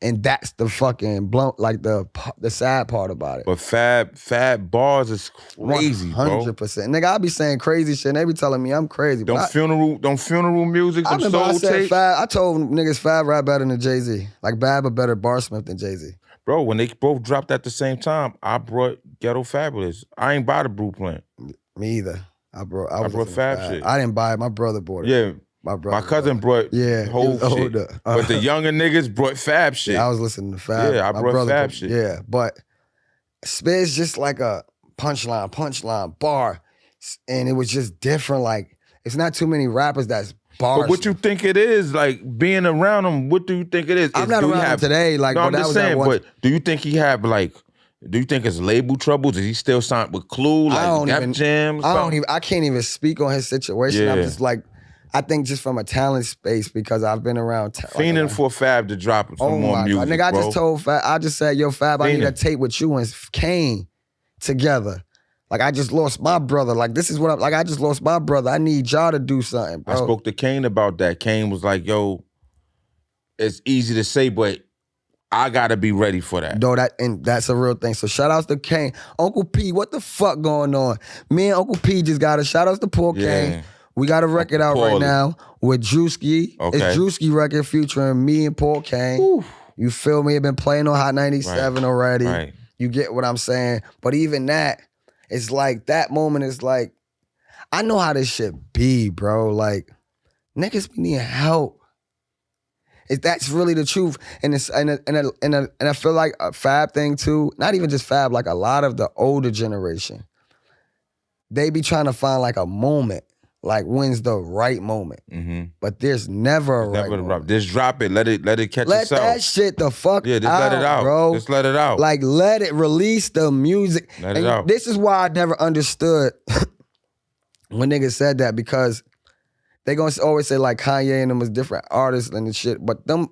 And that's the fucking blunt, like the sad part about it. But Fab bars is crazy, 100%. bro. 100%. Nigga, I be saying crazy shit and they be telling me I'm crazy. Don't funeral music, I some soul tapes. I told niggas Fab rap better than Jay-Z. Like Bab a better barsmith than Jay-Z. Bro, when they both dropped at the same time, I brought Ghetto Fabolous. I ain't buy the Blueprint. Me either. I brought Fab shit. I didn't buy it. My brother bought it. Yeah. My brother. My cousin brought whole shit. But the younger niggas brought Fab shit. Yeah, I was listening to Fab. Yeah, I brought Fab shit. Yeah, but Spit's just like a punchline, bar. And it was just different. Like, it's not too many rappers that's bars. But what you think it is, like, being around him, what do you think it is? I'm not around him today. Like, no, but I'm just saying, but do you think he have, like, do you think it's label troubles? Is he still signed with Clue, like Def Jam? I can't even speak on his situation. I'm just like, I think just from a talent space, because I've been around. Fiending for Fab to drop some more music, nigga, I just told Fab, I just said, yo, Fab, I need a tape with you and Kane together. Like, I just lost my brother. Like, this is what I just lost my brother. I need y'all to do something, bro. I spoke to Kane about that. Kane was like, yo, it's easy to say, but I gotta be ready for that. No, that's a real thing. So shout outs to Kane. Uncle P, what the fuck going on? Me and Uncle P just got a shout outs to Paul Kane. We got a record out right now with Drewski. Okay. It's Drewski record featuring me and Paul Kane. Ooh. You feel me? It been playing on Hot 97 already. Right. You get what I'm saying? But even that, it's like that moment is like, I know how this shit be, bro. Like, niggas be needing help. That's really the truth. And I feel like a Fab thing too, not even just Fab, like a lot of the older generation, they be trying to find like a moment. Like, when's the right moment? Mm-hmm. But there's never a right moment. Just drop it. Let it catch itself. Let that shit the fuck just out, let it out, bro. Just let it out. Like, let it release the music. Let it out. This is why I never understood when niggas said that, because they gonna always say like Kanye and them is different artists and shit, but them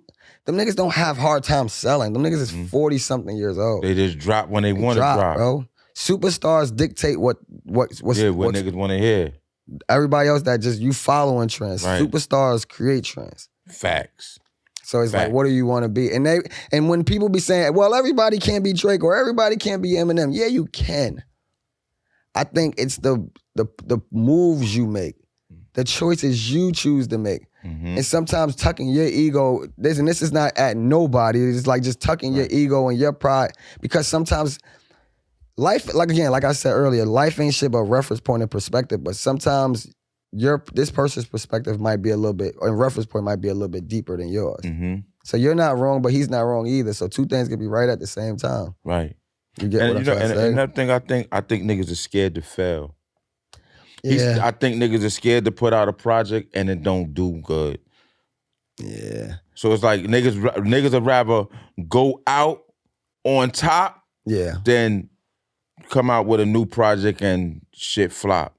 niggas don't have hard time selling. Them niggas is 40-something years old. They just drop when they want to drop, bro. Superstars dictate what niggas want to hear. Everybody else that just you following trends. Right. Superstars create trends. Facts. So it's like, what do you want to be? And when people be saying, well, everybody can't be Drake or everybody can't be Eminem. Yeah, you can. I think it's the moves you make, the choices you choose to make. Mm-hmm. And sometimes tucking your ego, this is not at nobody. It's like just tucking your ego and your pride, because sometimes life, like I said earlier, life ain't shit but reference point and perspective. But sometimes this person's perspective might be a little bit, or reference point might be a little bit deeper than yours. Mm-hmm. So you're not wrong, but he's not wrong either. So two things can be right at the same time. Right. You get what I'm trying to say? And another thing, I think niggas are scared to fail. Yeah. I think niggas are scared to put out a project and it don't do good. Yeah. So it's like niggas would rather go out on top than come out with a new project and shit flop.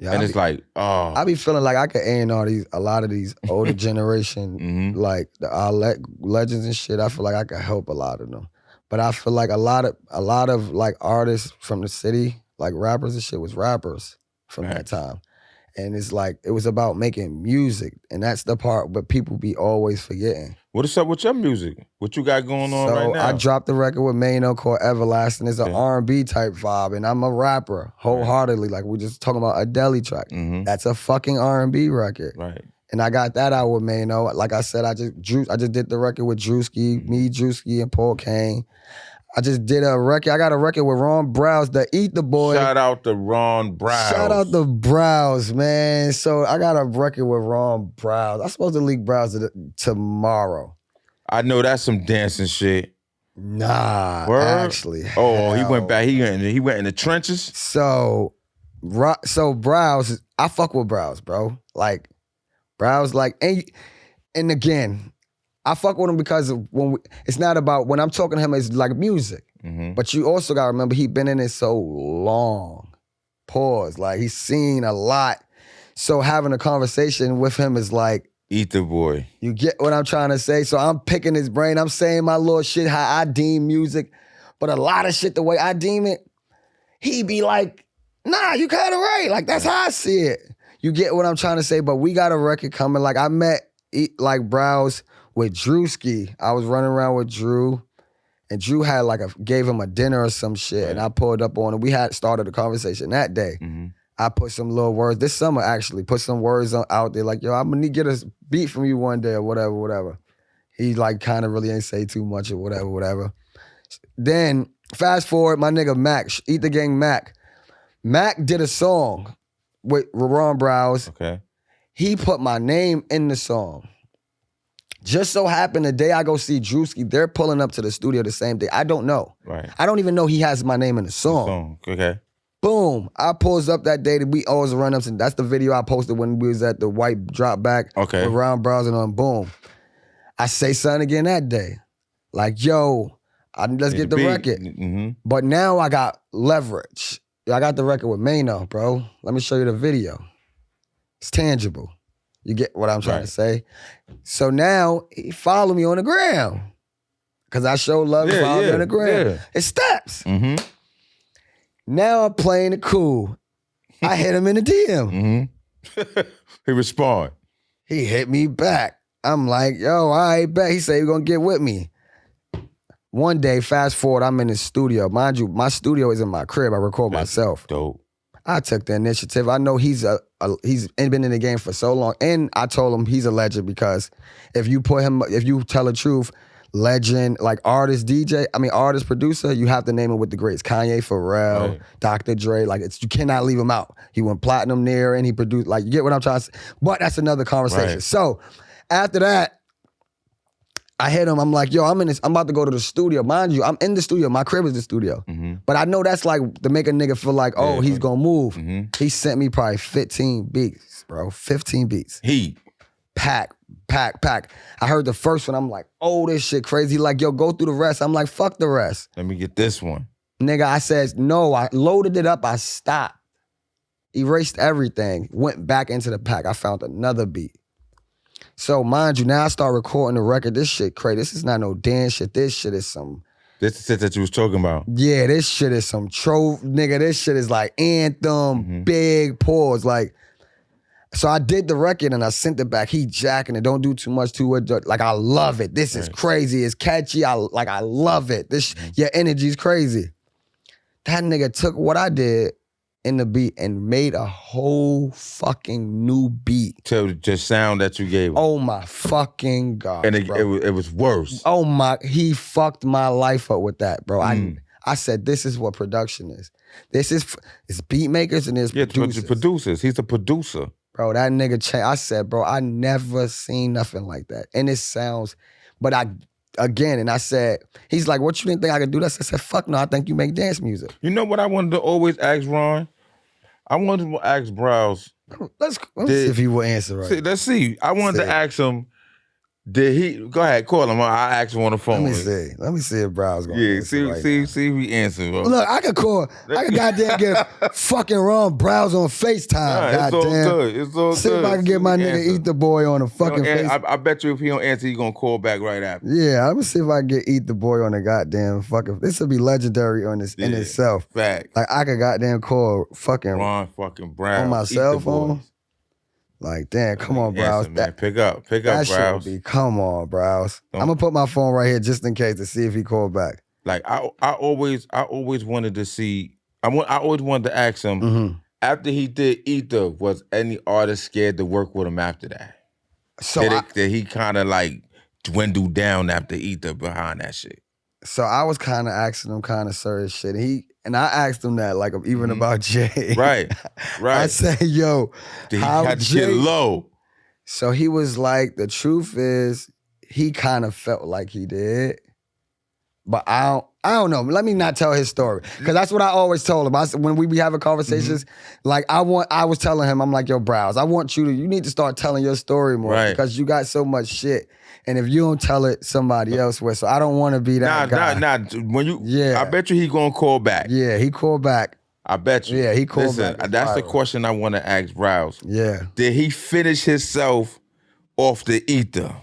Yeah, and it's like, oh. I be feeling like I could A&R a lot of these older generation, like our legends and shit. I feel like I could help a lot of them. But I feel like a lot of like artists from the city, like rappers and shit, was rappers from that time. And it's like, it was about making music. And that's the part, but people be always forgetting. What's up with your music? What you got going on right now? I dropped a record with Mayo called Everlasting. It's an R&B type vibe. And I'm a rapper, wholeheartedly. Like, we're just talking about a deli track. Mm-hmm. That's a fucking R&B record. Right. And I got that out with Mayo. Like I said, I just did the record with Drewski, me, Drewski, and Paul Kane. I just did a record. I got a record with Ron Browse, the Eat the Boy. Shout out to Ron Browse. Shout out to Browse, man. So I got a record with Ron Browse. I'm supposed to leak Browse tomorrow. I know that's some dancing shit. Nah, actually. Oh, he went back. He went in the trenches. So Browse, I fuck with Browse, bro. Like Browse, like, and again, I fuck with him because it's not about, when I'm talking to him, it's like music. Mm-hmm. But you also gotta remember, he been in it so long. Pause. Like, he's seen a lot. So having a conversation with him is like, eat the boy. You get what I'm trying to say? So I'm picking his brain. I'm saying my little shit, how I deem music. But a lot of shit, the way I deem it, he be like, nah, you kind of right. Like, that's how I see it. You get what I'm trying to say? But we got a record coming. Like, I met, like, Browse with Drewski. I was running around with Drew, and Drew had, like, gave him a dinner or some shit, and I pulled up on him. We had started a conversation that day. I put some little words, this summer, actually, put some words out there, like, yo, I'm gonna get a beat from you one day or whatever. He, like, kind of really ain't say too much or whatever. Then, fast forward, my nigga Mac, Eat the Gang Mac. Mac did a song with Ron Browse. Okay. He put my name in the song. Just so happened the day I go see Drewski, they're pulling up to the studio the same day. I don't know. Right. I don't even know he has my name in the song. Okay. Boom. I pulls up that day that we always run ups, and that's the video I posted when we was at the white drop back with Ron Browse and on. Boom. I say something again that day. Like, yo, let's get the record. But now I got leverage. I got the record with Mayo, bro. Let me show you the video. It's tangible. You get what I'm trying to say? So now he follow me on the ground. Cause I show love and follow me on the ground. Yeah. It's steps. Now I'm playing it cool. I hit him in the DM. He respond. He hit me back. I'm like, yo, all right, bet. He said he gonna get with me. One day, fast forward, I'm in the studio. Mind you, my studio is in my crib. I record myself. Dope. I took the initiative. I know he's been in the game for so long. And I told him he's a legend because if you tell the truth, legend, like artist, producer, you have to name him with the greats. Kanye, Pharrell, Dr. Dre, like you cannot leave him out. He went platinum there and he produced, like, you get what I'm trying to say? But that's another conversation. So after that, I hit him. I'm like, yo, I'm about to go to the studio. Mind you, I'm in the studio. My crib is the studio. But I know that's like to make a nigga feel like, oh, he's gonna move. He sent me probably 15 beats, bro. 15 beats. Pack. I heard the first one. I'm like, oh, this shit crazy. He like, yo, go through the rest. I'm like, fuck the rest. Let me get this one. Nigga, I said, no. I loaded it up. I stopped. Erased everything. Went back into the pack. I found another beat. So mind you, now I start recording the record. This shit crazy. This is not no dance shit. This shit is some... This is the shit that you was talking about. Yeah, this shit is some nigga, this shit is like anthem, big pause. Like, so I did the record and I sent it back. He jacking it. Don't do too much to it. Like, I love it. This is crazy. It's catchy. I love it. Your energy's crazy. That nigga took what I did in the beat and made a whole fucking new beat. To the sound that you gave him. Oh my fucking God, and it was worse. Oh my, he fucked my life up with that, bro. I said, this is what production is. It's beat makers and it's producers. He's a producer. Bro, that nigga changed. I said, bro, I never seen nothing like that. And it sounds, but I said, he's like, what you didn't think I could do that? I said, fuck no, I think you make dance music. You know what I wanted to always ask Ron? I wanted to ask Browse. Let's see if he will answer right. Let's see. I wanted to ask him, did he, go ahead, call him. I asked him on the phone. Let me see if Browse gonna answer see if he answers. Bro. Look, I could goddamn get fucking Ron Browse on FaceTime. It's all good. It's all see good. If I can get my nigga Eat the Boy on the fucking FaceTime. I bet you if he don't answer, he gonna call back right after. Yeah, I'm gonna see if I can get Eat the Boy on the goddamn fucking, this would be legendary on this in itself. Fact. Like I could goddamn call fucking Ron fucking Browse on my cell phone. Like, damn, come on, Browse. Man. Pick up, Browse. Come on, Browse. I'm gonna put my phone right here just in case to see if he called back. Like I always wanted to see. I always wanted to ask him after he did Ether, was any artist scared to work with him after that? So did he kind of like dwindle down after Ether behind that shit? So I was kind of asking him kind of serious shit. And I asked him that, like, even about Jay. Right. I said, yo, he had to get low. So he was like, the truth is, he kind of felt like he did. But I don't know. Let me not tell his story. Because that's what I always told him. When we be having conversations, like, I was telling him, I'm like, yo, Browse, I want you need to start telling your story more. Right. Because you got so much shit. And if you don't tell it, somebody else will. So I don't want to be that guy. I bet you he gonna call back. Yeah, he called back. I bet you. Yeah, he called back. That's the question I want to ask Browse. Yeah. Did he finish himself off the Ether?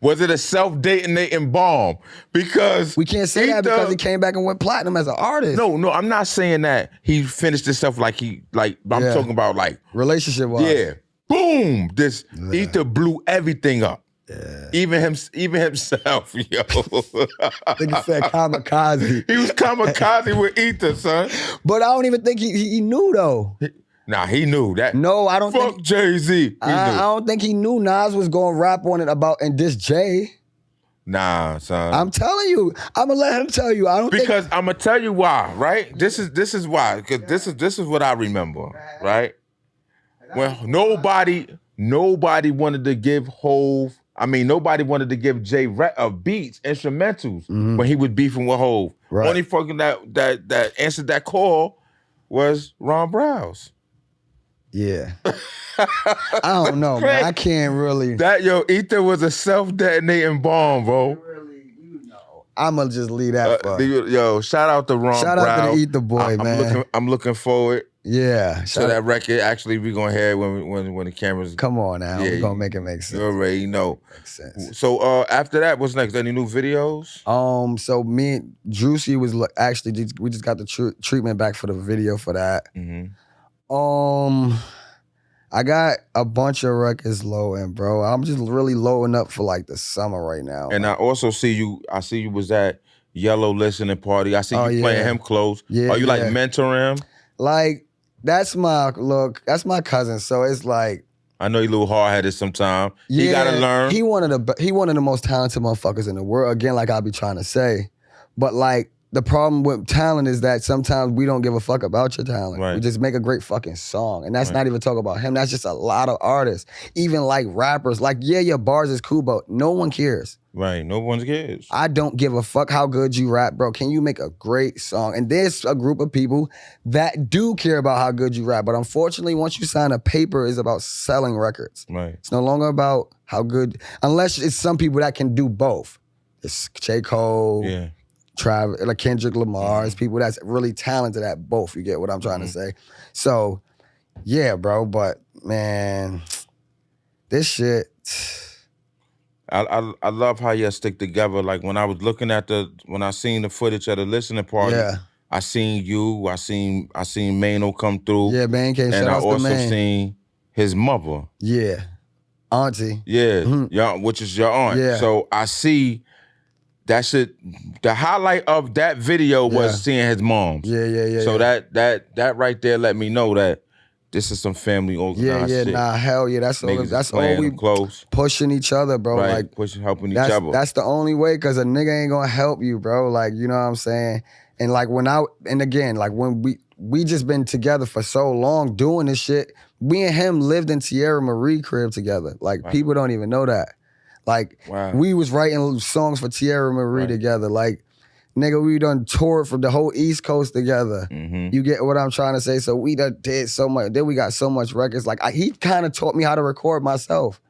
Was it a self-detonating bomb? Because we can't say that because he came back and went platinum as an artist. No, I'm not saying that he finished himself I'm talking about like relationship-wise. Yeah, boom! This Ether blew everything up. Yeah. Even himself, yo. Nigga said kamikaze. He was kamikaze with Ether, son. But I don't even think he knew though. Nah, he knew that. No, I don't think. Fuck Jay-Z. I don't think he knew Nas was going to rap on it and diss Jay. Nah, son. I'm telling you. I'm going to let him tell you. Because I'm going to tell you why, right? This is why. Because this is what I remember, right? Well, nobody wanted to give Hov. Nobody wanted to give Jay beats, instrumentals, when he was beefing with Hov. Right. Only fucking that answered that call was Ron Browse. Yeah. I don't know, man. I can't really. Ether was a self-detonating bomb, bro. I'ma just leave that for shout out to Ron Browse. Shout out to the Ether boy, man. I'm looking forward. Yeah. So that record, actually, we're gonna hear when the cameras. Come on now, we're gonna make it make sense. You already know. Makes sense. So after that, what's next? Any new videos? So me and Juicy was actually we just got the treatment back for the video for that. Mm-hmm. I got a bunch of records loading, bro. I'm just really loading up for like the summer right now. And I also see you. I see you was at Yellow listening party. I see you playing him close. Yeah, Are you like mentoring him? Like that's my cousin. So it's like I know he a little hard-headed sometimes. Yeah, he gotta learn. He one of the most talented motherfuckers in the world. Again, like I be trying to say, but like. The problem with talent is that sometimes we don't give a fuck about your talent. Right. We just make a great fucking song. And that's not even talking about him. That's just a lot of artists. Even like rappers. Like, yeah, your bars is cool, but no one cares. Right, no one cares. I don't give a fuck how good you rap, bro. Can you make a great song? And there's a group of people that do care about how good you rap. But unfortunately, once you sign a paper, it's about selling records. Right. It's no longer about how good, unless it's some people that can do both. It's J. Cole. Yeah. Like Kendrick Lamar's people that's really talented at both. You get what I'm trying to say? So, yeah, bro. But man, this shit. I love how y'all stick together. Like when I was looking at when I seen the footage of the listening party, I seen you. I seen Mayo come through. Yeah, man came. And I also seen his mother. Yeah, auntie. Yeah, which is your aunt. Yeah. So I see. That shit, the highlight of that video was seeing his mom's. Yeah. So that right there let me know that this is some family organized shit. Nah, hell yeah. That's all we close. Pushing each other, bro. Right, like helping each other. That's the only way, because a nigga ain't gonna help you, bro. Like, you know what I'm saying? And like when we just been together for so long doing this shit, me and him lived in Tierra Marie crib together. Like, people don't even know that. Like, we was writing songs for Tierra Marie together. Like, nigga, we done toured from the whole East Coast together. Mm-hmm. You get what I'm trying to say? So we done did so much. Then we got so much records. Like, he kind of taught me how to record myself.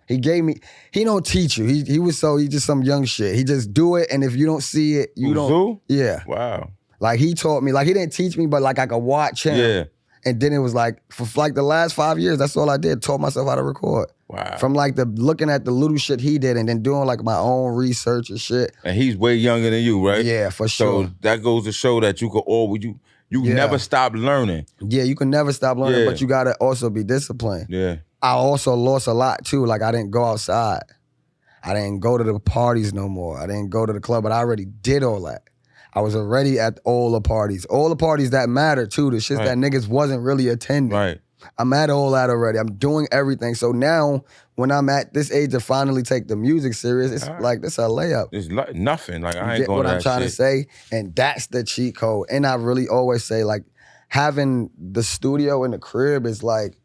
He don't teach you. He just some young shit. He just do it, and if you don't see it, you don't. Yeah. Wow. Like, he taught me. Like, he didn't teach me, but like I could watch him. Yeah. And then it was like, for like the last 5 years, that's all I did. Taught myself how to record. Wow. From like looking at the little shit he did and then doing like my own research and shit. And he's way younger than you, right? Yeah, for sure. So that goes to show that you could never stop learning. Yeah, you can never stop learning, but you gotta also be disciplined. Yeah. I also lost a lot too. Like, I didn't go outside. I didn't go to the parties no more. I didn't go to the club, but I already did all that. I was already at all the parties that matter too. The shit that niggas wasn't really attending. Right. I'm at all that already. I'm doing everything. So now, when I'm at this age to finally take the music serious, it's like, this a layup. It's nothing. Like, I ain't get going what to I'm trying to say? And that's the cheat code. And I really always say, like, having the studio in the crib is like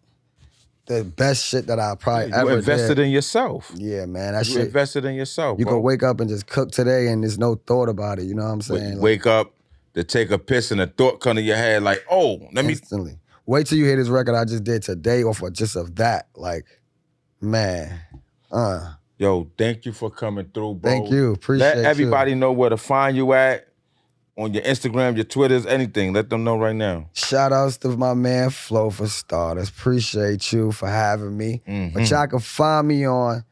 the best shit that I probably ever did. You invested in yourself. Yeah, man. That you shit. invested in yourself, You bro. can wake up and just cook today and there's no thought about it. You know what I'm saying? Wake up to take a piss and a thought come to your head like, oh, let me... Instantly. Wait till you hear this record I just did today off of just of that. Like, man. Yo, thank you for coming through, bro. Thank you. Appreciate Let everybody know where to find you at. On your Instagram, your Twitters, anything. Let them know right now. Shout outs to my man Flo for starters. Appreciate you for having me. Mm-hmm. But y'all can find me on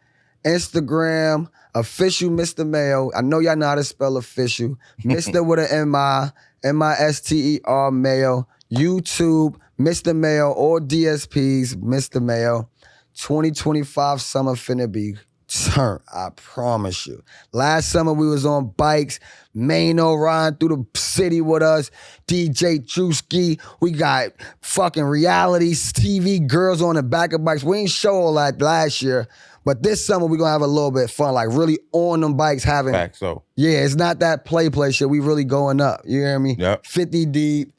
Instagram, official Mr. Mayo. I know y'all know how to spell official. Mr. with an M-I, M-I-S-T-E-R Mayo. YouTube, Mr. Mayo, or DSPs, Mr. Mayo. 2025 summer finna be turn, I promise you. Last summer we was on bikes, Mayo riding through the city with us, DJ Drewski. We got fucking reality TV girls on the back of bikes. We ain't show all that last year, but this summer we gonna have a little bit of fun, like really on them bikes having. Back so. Yeah, it's not that play shit. We really going up. You hear me? Yep. 50 deep,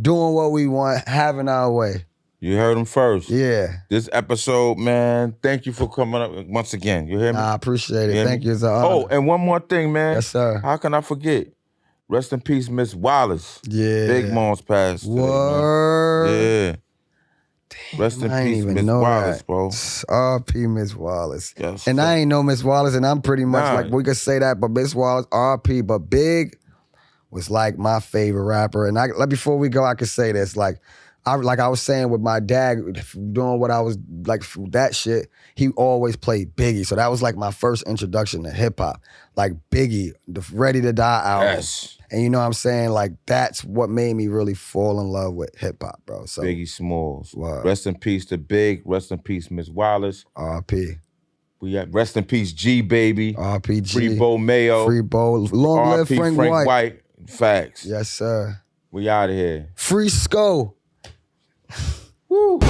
doing what we want, having our way. You heard him first. Yeah. This episode, man, thank you for coming up once again. You hear me? I appreciate it. You Thank you. It's an honor. Oh, and one more thing, man. Yes, sir. How can I forget? Rest in peace, Miss Wallace. Yeah. Big Mom's passed today, man. Word. Yeah. Damn, Rest in I ain't peace, even Miss know Wallace, that. bro. R.P. Miss Wallace. Yes, And sir. I ain't know Miss Wallace, and I'm pretty much like, we could say that, but Miss Wallace, R.P. But Big was like my favorite rapper. And like before we go, I could say this. Like I was saying with my dad, doing what I was like, that shit, he always played Biggie. So that was like my first introduction to hip hop. Like Biggie, the Ready to Die album. Yes. And you know what I'm saying? Like that's what made me really fall in love with hip hop, bro. So Biggie Smalls. Wow. Rest in peace to Big. Rest in peace, Miss Wallace. R.P. We got rest in peace, G Baby. RPG. Free Bo Mayo. Free Bo. Long live RP Frank White. Facts. Yes, sir. We out of here. Free Sko. Woo.